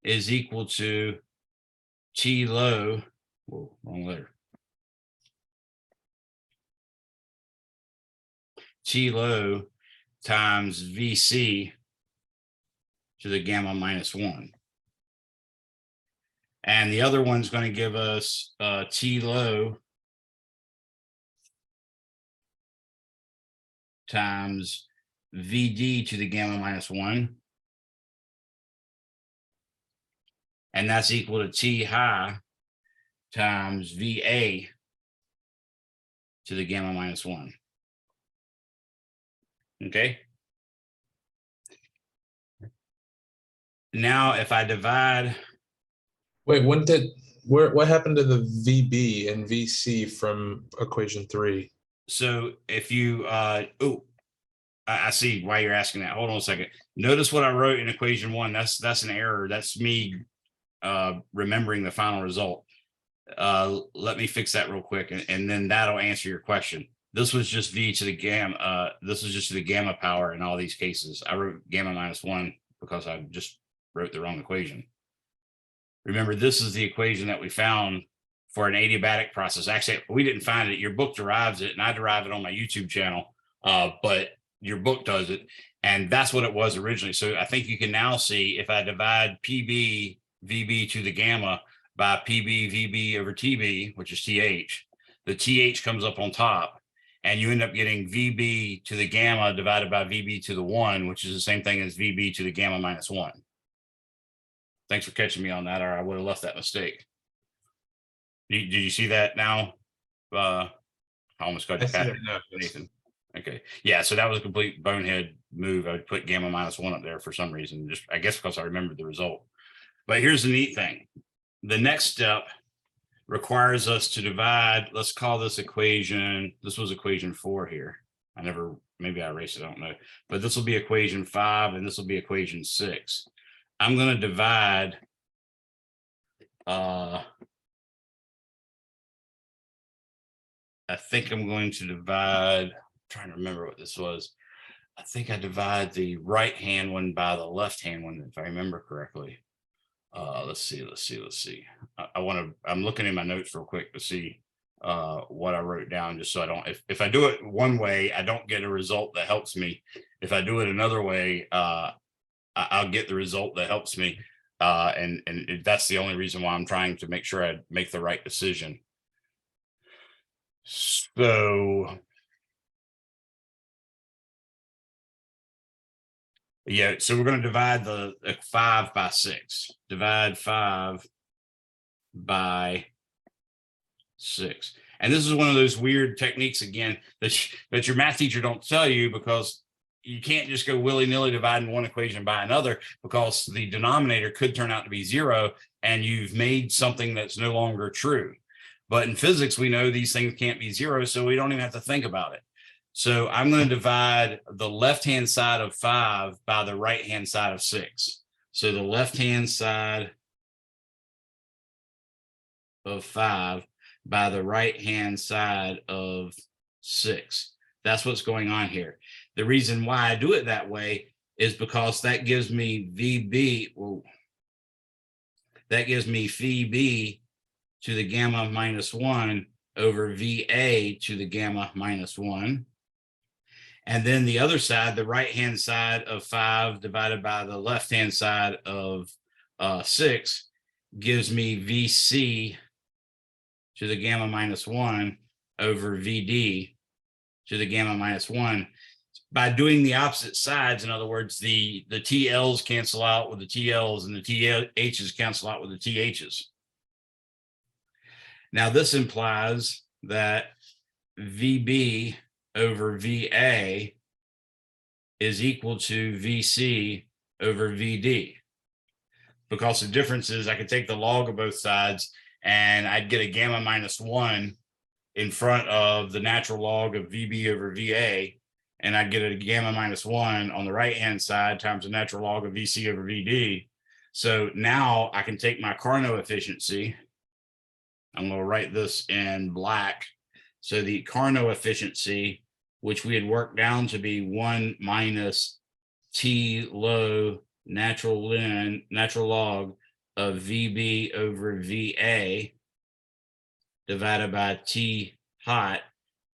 Speaker 1: is equal to T low, whoa, wrong letter, T low times VC to the gamma minus 1. And the other one's going to give us T low times VD to the gamma minus 1. And that's equal to T high times VA to the gamma minus 1. Okay. Now, if I divide.
Speaker 3: Wait, what happened to the VB and VC from equation 3?
Speaker 1: So if you, I see why you're asking that. Hold on a second. Notice what I wrote in equation 1. That's an error. That's me remembering the final result. Let me fix that real quick, and then that'll answer your question. This was just V to the gamma. This was just to the gamma power in all these cases. I wrote gamma minus 1 because I just wrote the wrong equation. Remember, this is the equation that we found for an adiabatic process. Actually, we didn't find it. Your book derives it, and I derive it on my YouTube channel, but your book does it. And that's what it was originally. So I think you can now see if I divide PB, VB to the gamma by PB, VB over TB, which is TH, the TH comes up on top, and you end up getting VB to the gamma divided by VB to the 1, which is the same thing as VB to the gamma minus 1. Thanks for catching me on that, or I would have left that mistake. Did you see that now? I almost got you, Nathan. Okay, yeah, so that was a complete bonehead move. I would put gamma minus 1 up there for some reason, just I guess because I remembered the result. But here's the neat thing. The next step requires us to divide, let's call this equation, this was equation 4 here. Maybe I erased it, I don't know. But this will be equation 5 and this will be equation 6. I'm going to divide I think I'm going to divide, I'm trying to remember what this was. I think I divide the right hand one by the left hand one, if I remember correctly. Let's see. I'm looking in my notes real quick to see what I wrote down, just so I don't, if I do it one way, I don't get a result that helps me. If I do it another way, I'll get the result that helps me. And that's the only reason why I'm trying to make sure I make the right decision. So yeah, so we're going to divide the 5 by 6. Divide 5 by 6. And this is one of those weird techniques again that your math teacher don't tell you, because you can't just go willy-nilly dividing one equation by another, because the denominator could turn out to be 0 and you've made something that's no longer true. But in physics, we know these things can't be 0, so we don't even have to think about it. So I'm going to divide the left-hand side of 5 by the right-hand side of 6. So the left-hand side of 5 by the right-hand side of 6. That's what's going on here. The reason why I do it that way is because that gives me VB, that gives me VB to the gamma minus 1 over VA to the gamma minus 1. And then the other side, the right-hand side of 5 divided by the left-hand side of 6 gives me VC to the gamma minus 1 over VD to the gamma minus 1. By doing the opposite sides, in other words, the TLs cancel out with the TLs and the THs cancel out with the THs. Now this implies that VB over VA is equal to VC over VD. Because the difference is I could take the log of both sides and I'd get a gamma minus 1 in front of the natural log of VB over VA, and I'd get a gamma minus 1 on the right-hand side times the natural log of VC over VD. So now I can take my Carnot efficiency. I'm going to write this in black. So the Carnot efficiency, which we had worked down to be 1 minus T low natural log of VB over VA divided by T hot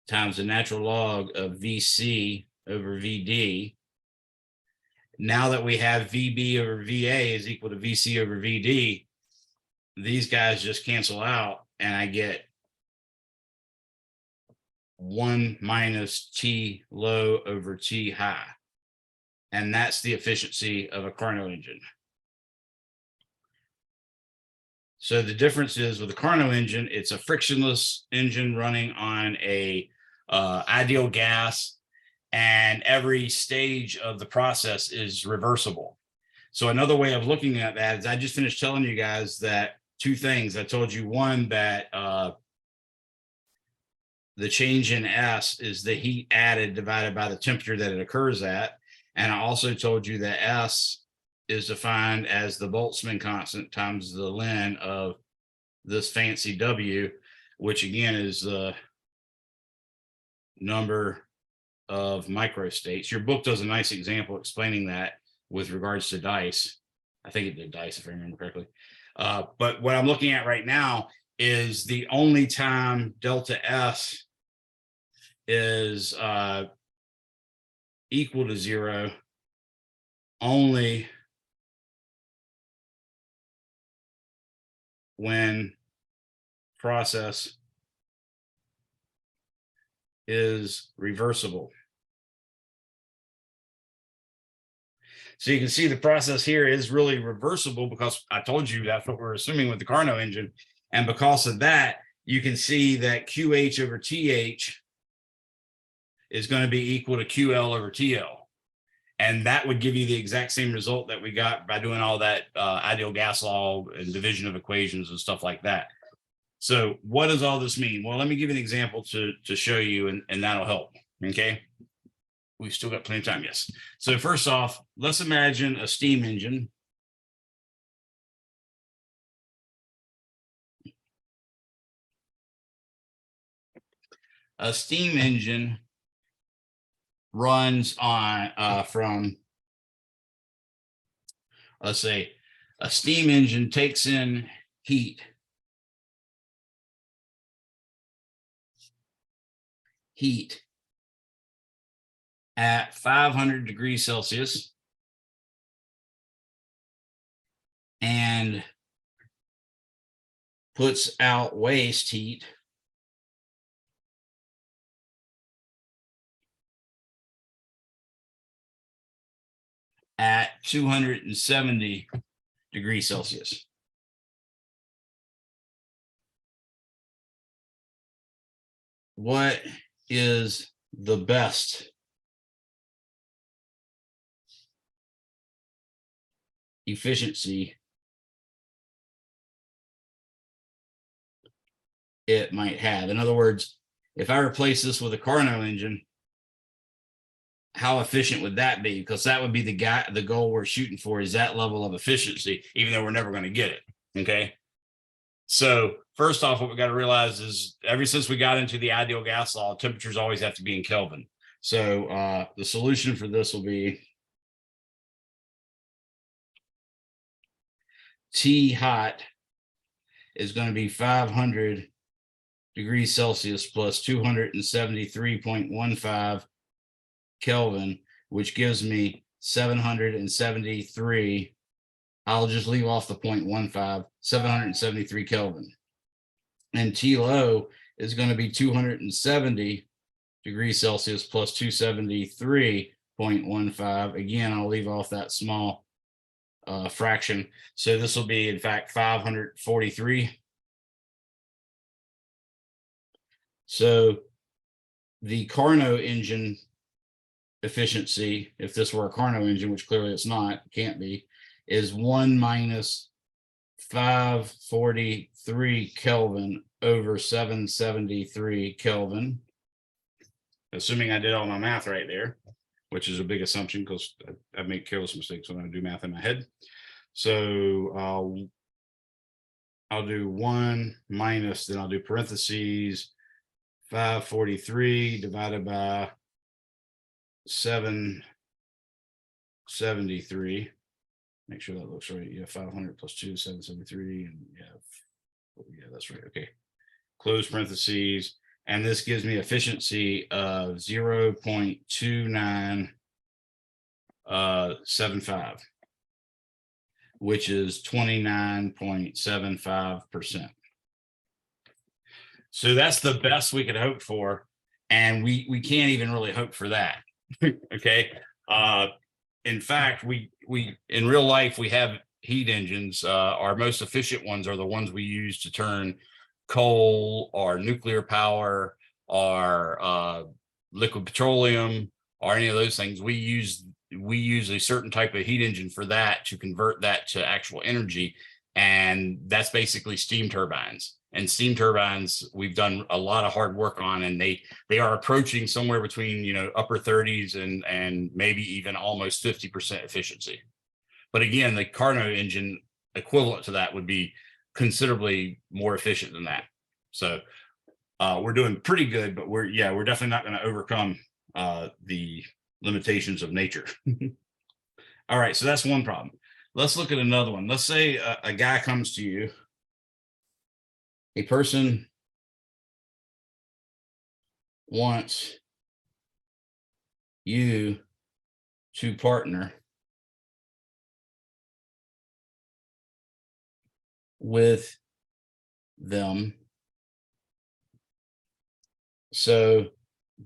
Speaker 1: times the natural log of VC over VD. Now that we have VB over VA is equal to VC over VD, these guys just cancel out and I get 1 minus T low over T high. And that's the efficiency of a Carnot engine. So the difference is with the Carnot engine, it's a frictionless engine running on a ideal gas, and every stage of the process is reversible. So another way of looking at that is I just finished telling you guys that two things. I told you one, that the change in S is the heat added divided by the temperature that it occurs at. And I also told you that S is defined as the Boltzmann constant times the ln of this fancy W, which again is the number of microstates. Your book does a nice example explaining that with regards to dice. I think it did dice, if I remember correctly. But what I'm looking at right now is the only time delta S is equal to 0 only when process is reversible. So you can see the process here is really reversible because I told you that's what we're assuming with the Carnot engine. And because of that, you can see that QH over TH is going to be equal to QL over TL. And that would give you the exact same result that we got by doing all that ideal gas law and division of equations and stuff like that. So what does all this mean? Well, let me give you an example to show you, and that'll help. Okay. We've still got plenty of time. Yes. So first off, let's imagine a steam engine. A steam engine runs on from, let's say, a steam engine takes in heat at 500 degrees Celsius and puts out waste heat at 270 degrees Celsius. What is the best efficiency it might have? In other words, if I replace this with a Carnot engine, how efficient would that be? Because that would be the goal we're shooting for, is that level of efficiency, even though we're never going to get it. Okay. So first off, what we got to realize is ever since we got into the ideal gas law, temperatures always have to be in Kelvin. So the solution for this will be T hot is going to be 500 degrees Celsius plus 273.15 Kelvin, which gives me 773. I'll just leave off the 0.15, 773 Kelvin. And T low is going to be 270 degrees Celsius plus 273.15. Again, I'll leave off that small fraction. So this will be, in fact, 543. So the Carnot engine efficiency, if this were a Carnot engine, which clearly it's not, can't be, is 1 minus 543 Kelvin over 773 Kelvin. Assuming I did all my math right there, which is a big assumption because I make careless mistakes when I do math in my head. So I'll do 1 minus, then I'll do parentheses, 543 divided by 773. Make sure that looks right. Yeah, 500 plus 2, 773. And yeah, that's right. Okay. Close parentheses. And this gives me efficiency of 0.2975, which is 29.75%. So that's the best we could hope for. And we can't even really hope for that. Okay. In fact, we in real life, we have heat engines. Our most efficient ones are the ones we use to turn coal or nuclear power or liquid petroleum or any of those things. We use a certain type of heat engine for that, to convert that to actual energy. And that's basically steam turbines. And steam turbines, we've done a lot of hard work on, and they are approaching somewhere between, upper 30s and maybe even almost 50% efficiency. But again, the Carnot engine equivalent to that would be considerably more efficient than that. So we're doing pretty good, but we're definitely not going to overcome the limitations of nature. All right, so that's one problem. Let's look at another one. Let's say a guy comes to you, a person wants you to partner with them so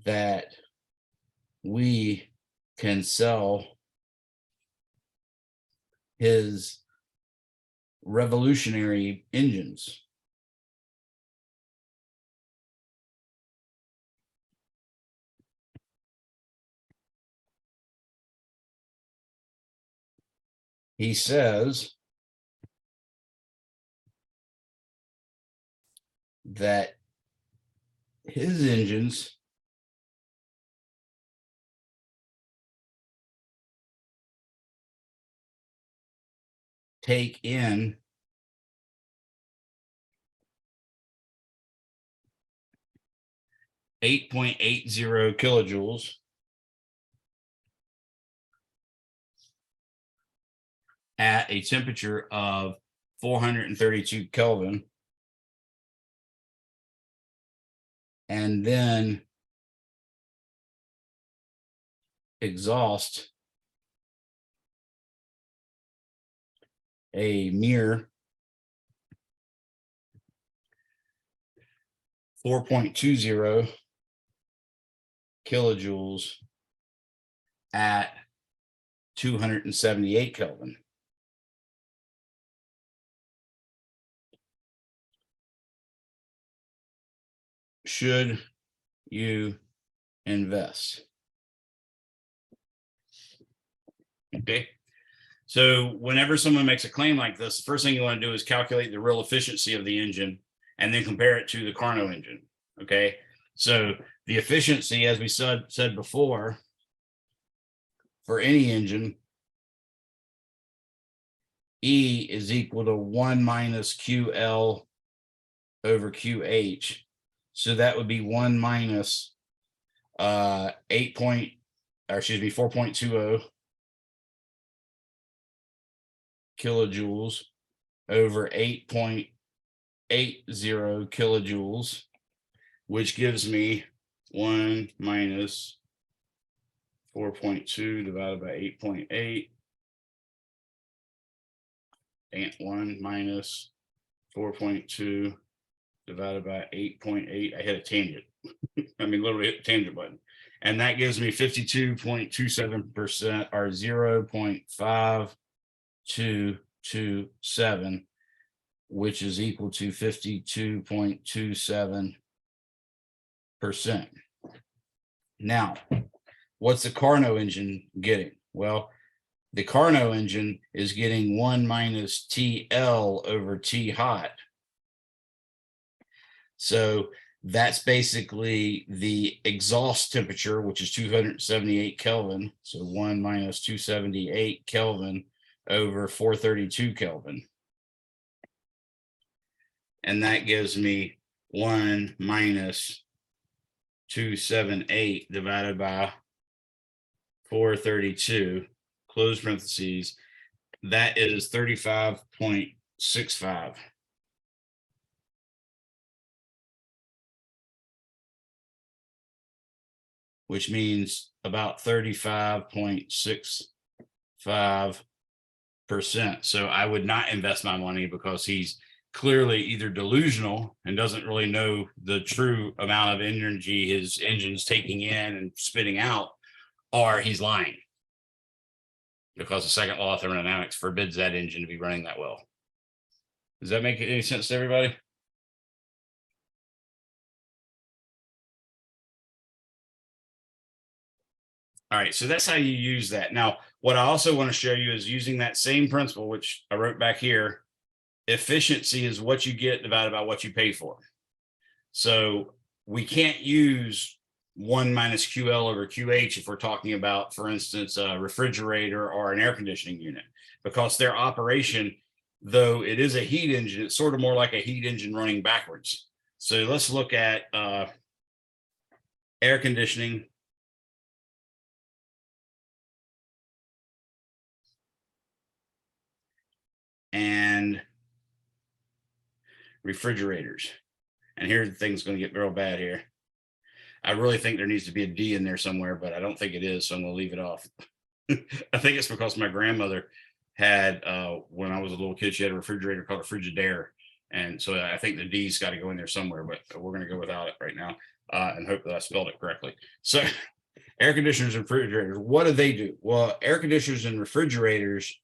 Speaker 1: that we can sell his revolutionary engines. He says that his engines take in 8.80 kilojoules at a temperature of 432 Kelvin, and then exhaust a mere 4.20 kilojoules at 278 Kelvin. Should you invest? Okay. So whenever someone makes a claim like this, the first thing you want to do is calculate the real efficiency of the engine and then compare it to the Carnot engine. Okay. So the efficiency, as we said before, for any engine, E is equal to 1 minus QL over QH. So that would be 1 minus 4.20 kilojoules over 8.80 kilojoules, which gives me 1 minus 4.2 divided by 8.8, and 1 minus 4.2 divided by 8.8. I hit a tangent. I mean, literally hit the tangent button. And that gives me 52.27% or 0.5227, which is equal to 52.27%. Now, what's the Carnot engine getting? Well, the Carnot engine is getting 1 minus TL over T hot. So that's basically the exhaust temperature, which is 278 Kelvin. So 1 minus 278 Kelvin over 432 Kelvin. And that gives me 1 minus 278 divided by 432, close parentheses. That is 35.65. Which means about 35.65%. So I would not invest my money because he's clearly either delusional and doesn't really know the true amount of energy his engine's taking in and spitting out, or he's lying. Because the second law of thermodynamics forbids that engine to be running that well. Does that make any sense to everybody? All right, so that's how you use that. Now, what I also want to show you is using that same principle, which I wrote back here. Efficiency is what you get divided by what you pay for. So we can't use 1 minus QL over QH if we're talking about, for instance, a refrigerator or an air conditioning unit, because their operation, though it is a heat engine, it's sort of more like a heat engine running backwards. So let's look at air conditioning. And refrigerators. And here the thing's going to get real bad here. I really think there needs to be a D in there somewhere, but I don't think it is, so I'm going to leave it off. I think it's because my grandmother had, when I was a little kid, she had a refrigerator called a Frigidaire. And so I think the D's got to go in there somewhere, but we're going to go without it right now and hope that I spelled it correctly. So air conditioners and refrigerators, what do? Well, air conditioners and refrigerators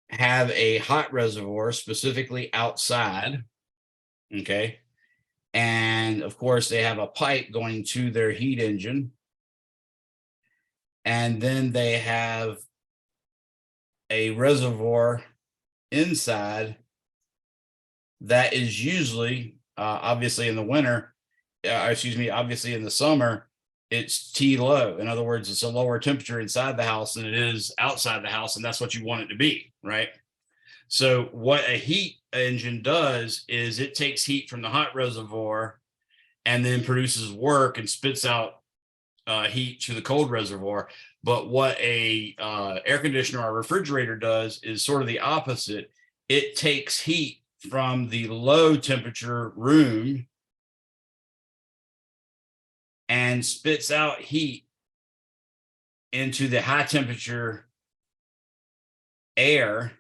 Speaker 1: have a hot reservoir specifically outside, okay? And of course, they have a pipe going to their heat engine. And then they have a reservoir inside that is usually, obviously in the winter, obviously in the summer, it's T low. In other words, it's a lower temperature inside the house than it is outside the house, and that's what you want it to be, right? So what a heat engine does is it takes heat from the hot reservoir and then produces work and spits out heat to the cold reservoir. But what a air conditioner or refrigerator does is sort of the opposite. It takes heat from the low temperature room and spits out heat into the high temperature air,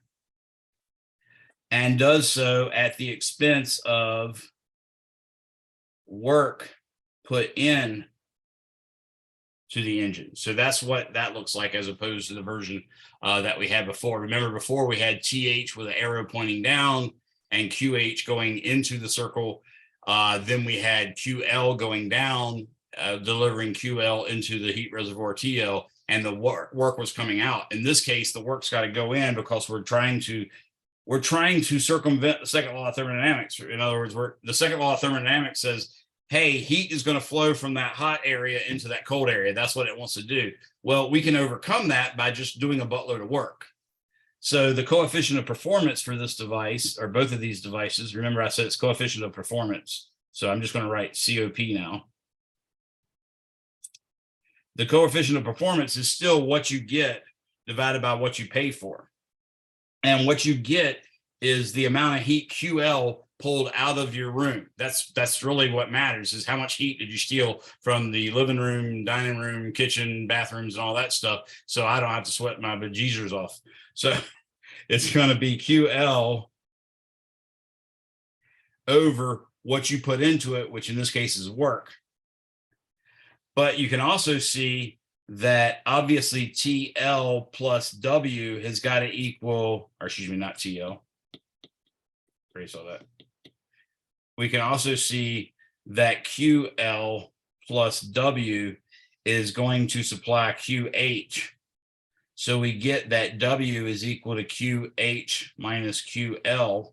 Speaker 1: and does so at the expense of work put in to the engine. So that's what that looks like, as opposed to the version that we had before. Remember, before we had TH with an arrow pointing down and QH going into the circle. Then we had QL going down, delivering QL into the heat reservoir TL, and the work was coming out. In this case, the work's got to go in because we're trying to circumvent the second law of thermodynamics. In other words, the second law of thermodynamics says, hey, heat is going to flow from that hot area into that cold area. That's what it wants to do. Well, we can overcome that by just doing a buttload of work. So the coefficient of performance for this device, or both of these devices, remember I said it's coefficient of performance. So I'm just going to write COP now. The coefficient of performance is still what you get divided by what you pay for. And what you get is the amount of heat QL pulled out of your room. That's really what matters, is how much heat did you steal from the living room, dining room, kitchen, bathrooms, and all that stuff. So I don't have to sweat my bejesus off. So it's going to be QL over what you put into it, which in this case is work. But you can also see that obviously TL plus W has got to equal, or excuse me, not TL. Already saw that. We can also see that QL plus W is going to supply QH. So we get that W is equal to QH minus QL.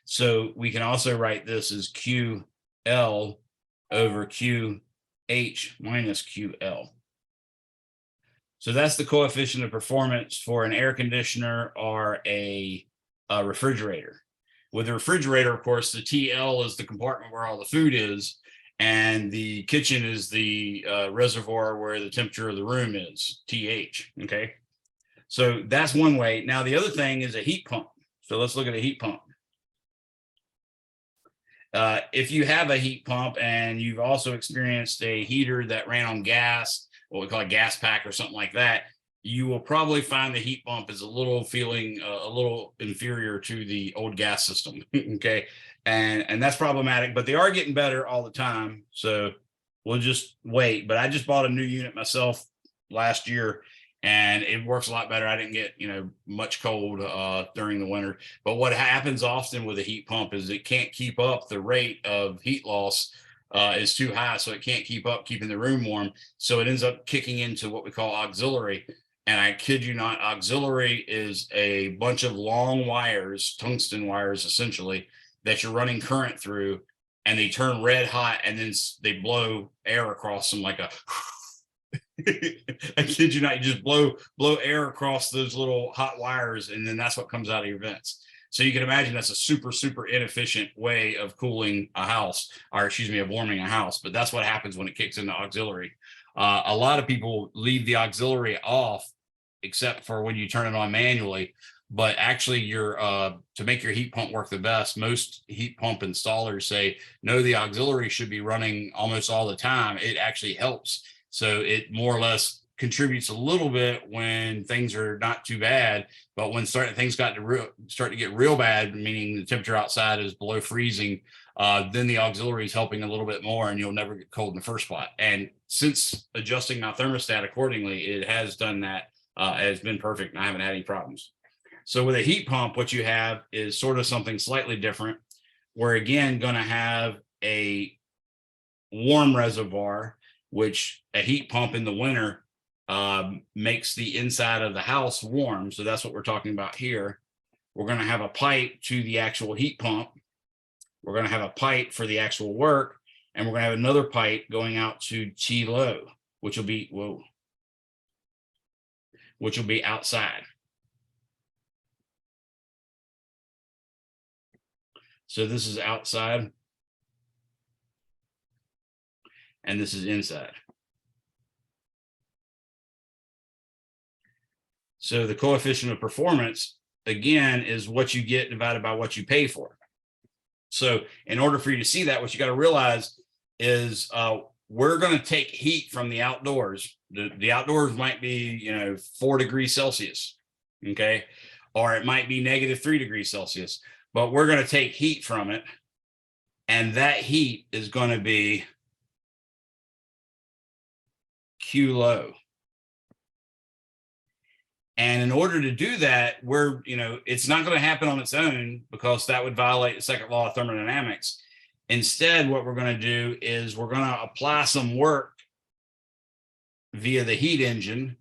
Speaker 1: So we can also write this as QL over QH minus QL. So that's the coefficient of performance for an air conditioner or a refrigerator. With a refrigerator, of course, the TL is the compartment where all the food is, and the kitchen is the reservoir where the temperature of the room is, TH, okay? So that's one way. Now, the other thing is a heat pump. So let's look at a heat pump. If you have a heat pump and you've also experienced a heater that ran on gas, what we call a gas pack or something like that, you will probably find the heat pump is a little inferior to the old gas system. Okay. And that's problematic, but they are getting better all the time. So we'll just wait. But I just bought a new unit myself last year and it works a lot better. I didn't get, much cold during the winter. But what happens often with a heat pump is it can't keep up the rate of heat loss is too high. So it can't keep up keeping the room warm. So it ends up kicking into what we call auxiliary. And I kid you not, auxiliary is a bunch of long wires, tungsten wires, essentially, that you're running current through, and they turn red hot, and then they blow air across them like a, I kid you not, you just blow air across those little hot wires, and then that's what comes out of your vents. So you can imagine that's a super, super inefficient way of cooling a house, or excuse me, of warming a house. But that's what happens when it kicks into auxiliary. A lot of people leave the auxiliary off, except for when you turn it on manually. But actually, to make your heat pump work the best, most heat pump installers say, no, the auxiliary should be running almost all the time. It actually helps. So it more or less contributes a little bit when things are not too bad. But when things start to get real bad, meaning the temperature outside is below freezing, then the auxiliary is helping a little bit more, and you'll never get cold in the first spot. And since adjusting my thermostat accordingly, it has done that. It's been perfect, and I haven't had any problems. So with a heat pump, what you have is sort of something slightly different. We're again going to have a warm reservoir, which a heat pump in the winter makes the inside of the house warm. So that's what we're talking about here. We're going to have a pipe to the actual heat pump. We're going to have a pipe for the actual work, and we're going to have another pipe going out to T low, which will be outside. So this is outside, and this is inside. So the coefficient of performance, again, is what you get divided by what you pay for. So in order for you to see that, what you got to realize is we're going to take heat from the outdoors. The outdoors might be, 4 degrees Celsius, okay? Or it might be -3 degrees Celsius. But we're going to take heat from it, and that heat is going to be Q low. And in order to do that, it's not going to happen on its own, because that would violate the second law of thermodynamics. Instead, what we're going to do is we're going to apply some work via the heat engine,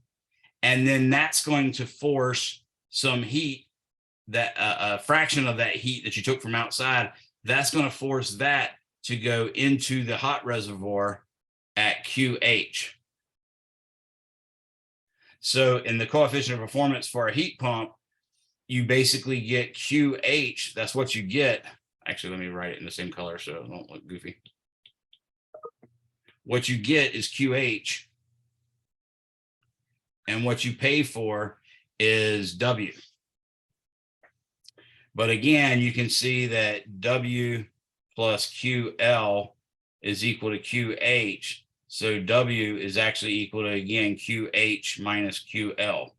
Speaker 1: and then that's going to force some heat, that a fraction of that heat that you took from outside, that's going to force that to go into the hot reservoir at QH. So in the coefficient of performance for a heat pump, you basically get QH. That's what you get. Actually, let me write it in the same color so it won't look goofy. What you get is QH, and what you pay for is W. But again, you can see that W plus QL is equal to QH. So W is actually equal to, again, QH minus QL.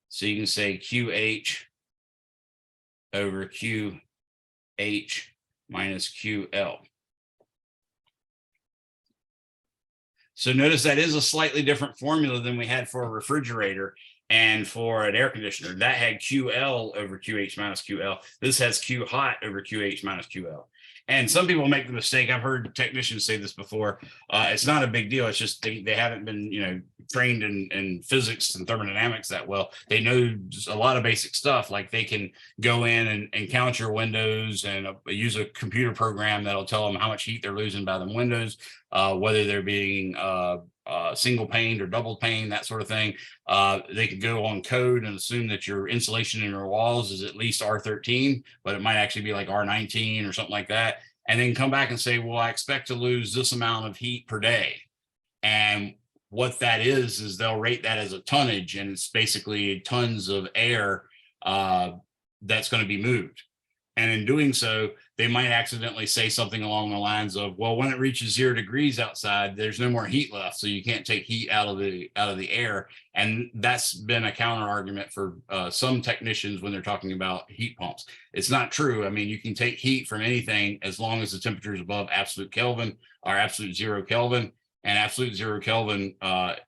Speaker 1: So you can say QH over QL minus QL. So notice that is a slightly different formula than we had for a refrigerator and for an air conditioner. That had QL over QH minus QL. This has Q hot over QH minus QL. And some people make the mistake. I've heard technicians say this before. It's not a big deal. It's just they haven't been, trained in physics and thermodynamics that well. They know a lot of basic stuff, like they can go in and count your windows and use a computer program that'll tell them how much heat they're losing by them windows, whether they're being single paned or double pane, that sort of thing. They could go on code and assume that your insulation in your walls is at least R13, but it might actually be like R19 or something like that. And then come back and say, well, I expect to lose this amount of heat per day. And what that is they'll rate that as a tonnage, and it's basically tons of air that's going to be moved. And in doing so, they might accidentally say something along the lines of, well, when it reaches 0 degrees outside, there's no more heat left. So you can't take heat out of the air. And that's been a counter argument for some technicians when they're talking about heat pumps. It's not true. I mean, you can take heat from anything as long as the temperature is above absolute Kelvin or absolute 0 Kelvin. And absolute 0 Kelvin,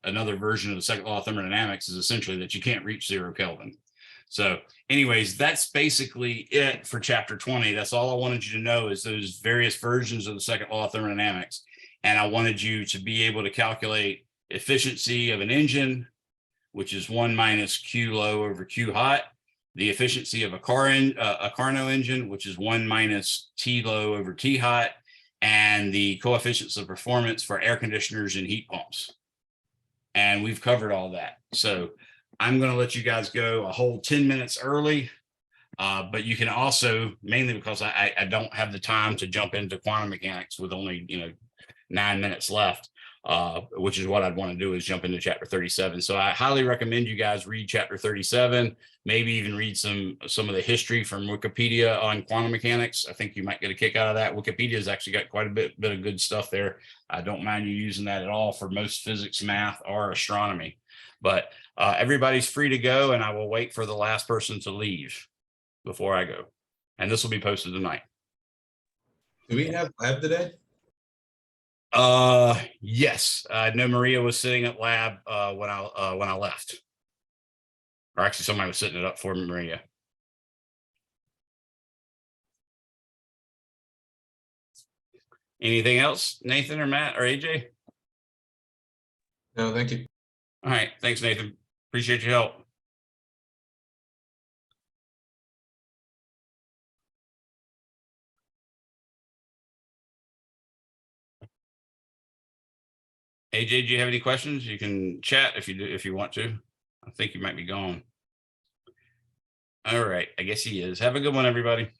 Speaker 1: another version of the second law of thermodynamics, is essentially that you can't reach 0 Kelvin. So anyways, that's basically it for chapter 20. That's all I wanted you to know, is those various versions of the second law of thermodynamics. And I wanted you to be able to calculate efficiency of an engine, which is 1 minus Q low over Q hot, the efficiency of a Carnot engine, which is 1 minus T low over T hot, and the coefficients of performance for air conditioners and heat pumps. And we've covered all that. So I'm going to let you guys go a whole 10 minutes early, but you can also, mainly because I don't have the time to jump into quantum mechanics with only 9 minutes left, which is what I'd want to do, is jump into chapter 37. So I highly recommend you guys read chapter 37, maybe even read some of the history from Wikipedia on quantum mechanics. I think you might get a kick out of that. Wikipedia has actually got quite a bit of good stuff there. I don't mind you using that at all for most physics, math, or astronomy. But everybody's free to go, and I will wait for the last person to leave before I go. And this will be posted tonight.
Speaker 3: Do we have lab today?
Speaker 1: Yes. I know Maria was sitting at lab when I left. Or actually, somebody was setting it up for Maria. Anything else, Nathan or Matt or AJ?
Speaker 3: No, thank you.
Speaker 1: All right. Thanks, Nathan. Appreciate your help. AJ, do you have any questions? You can chat if you want to. I think you might be gone. All right. I guess he is. Have a good one, everybody.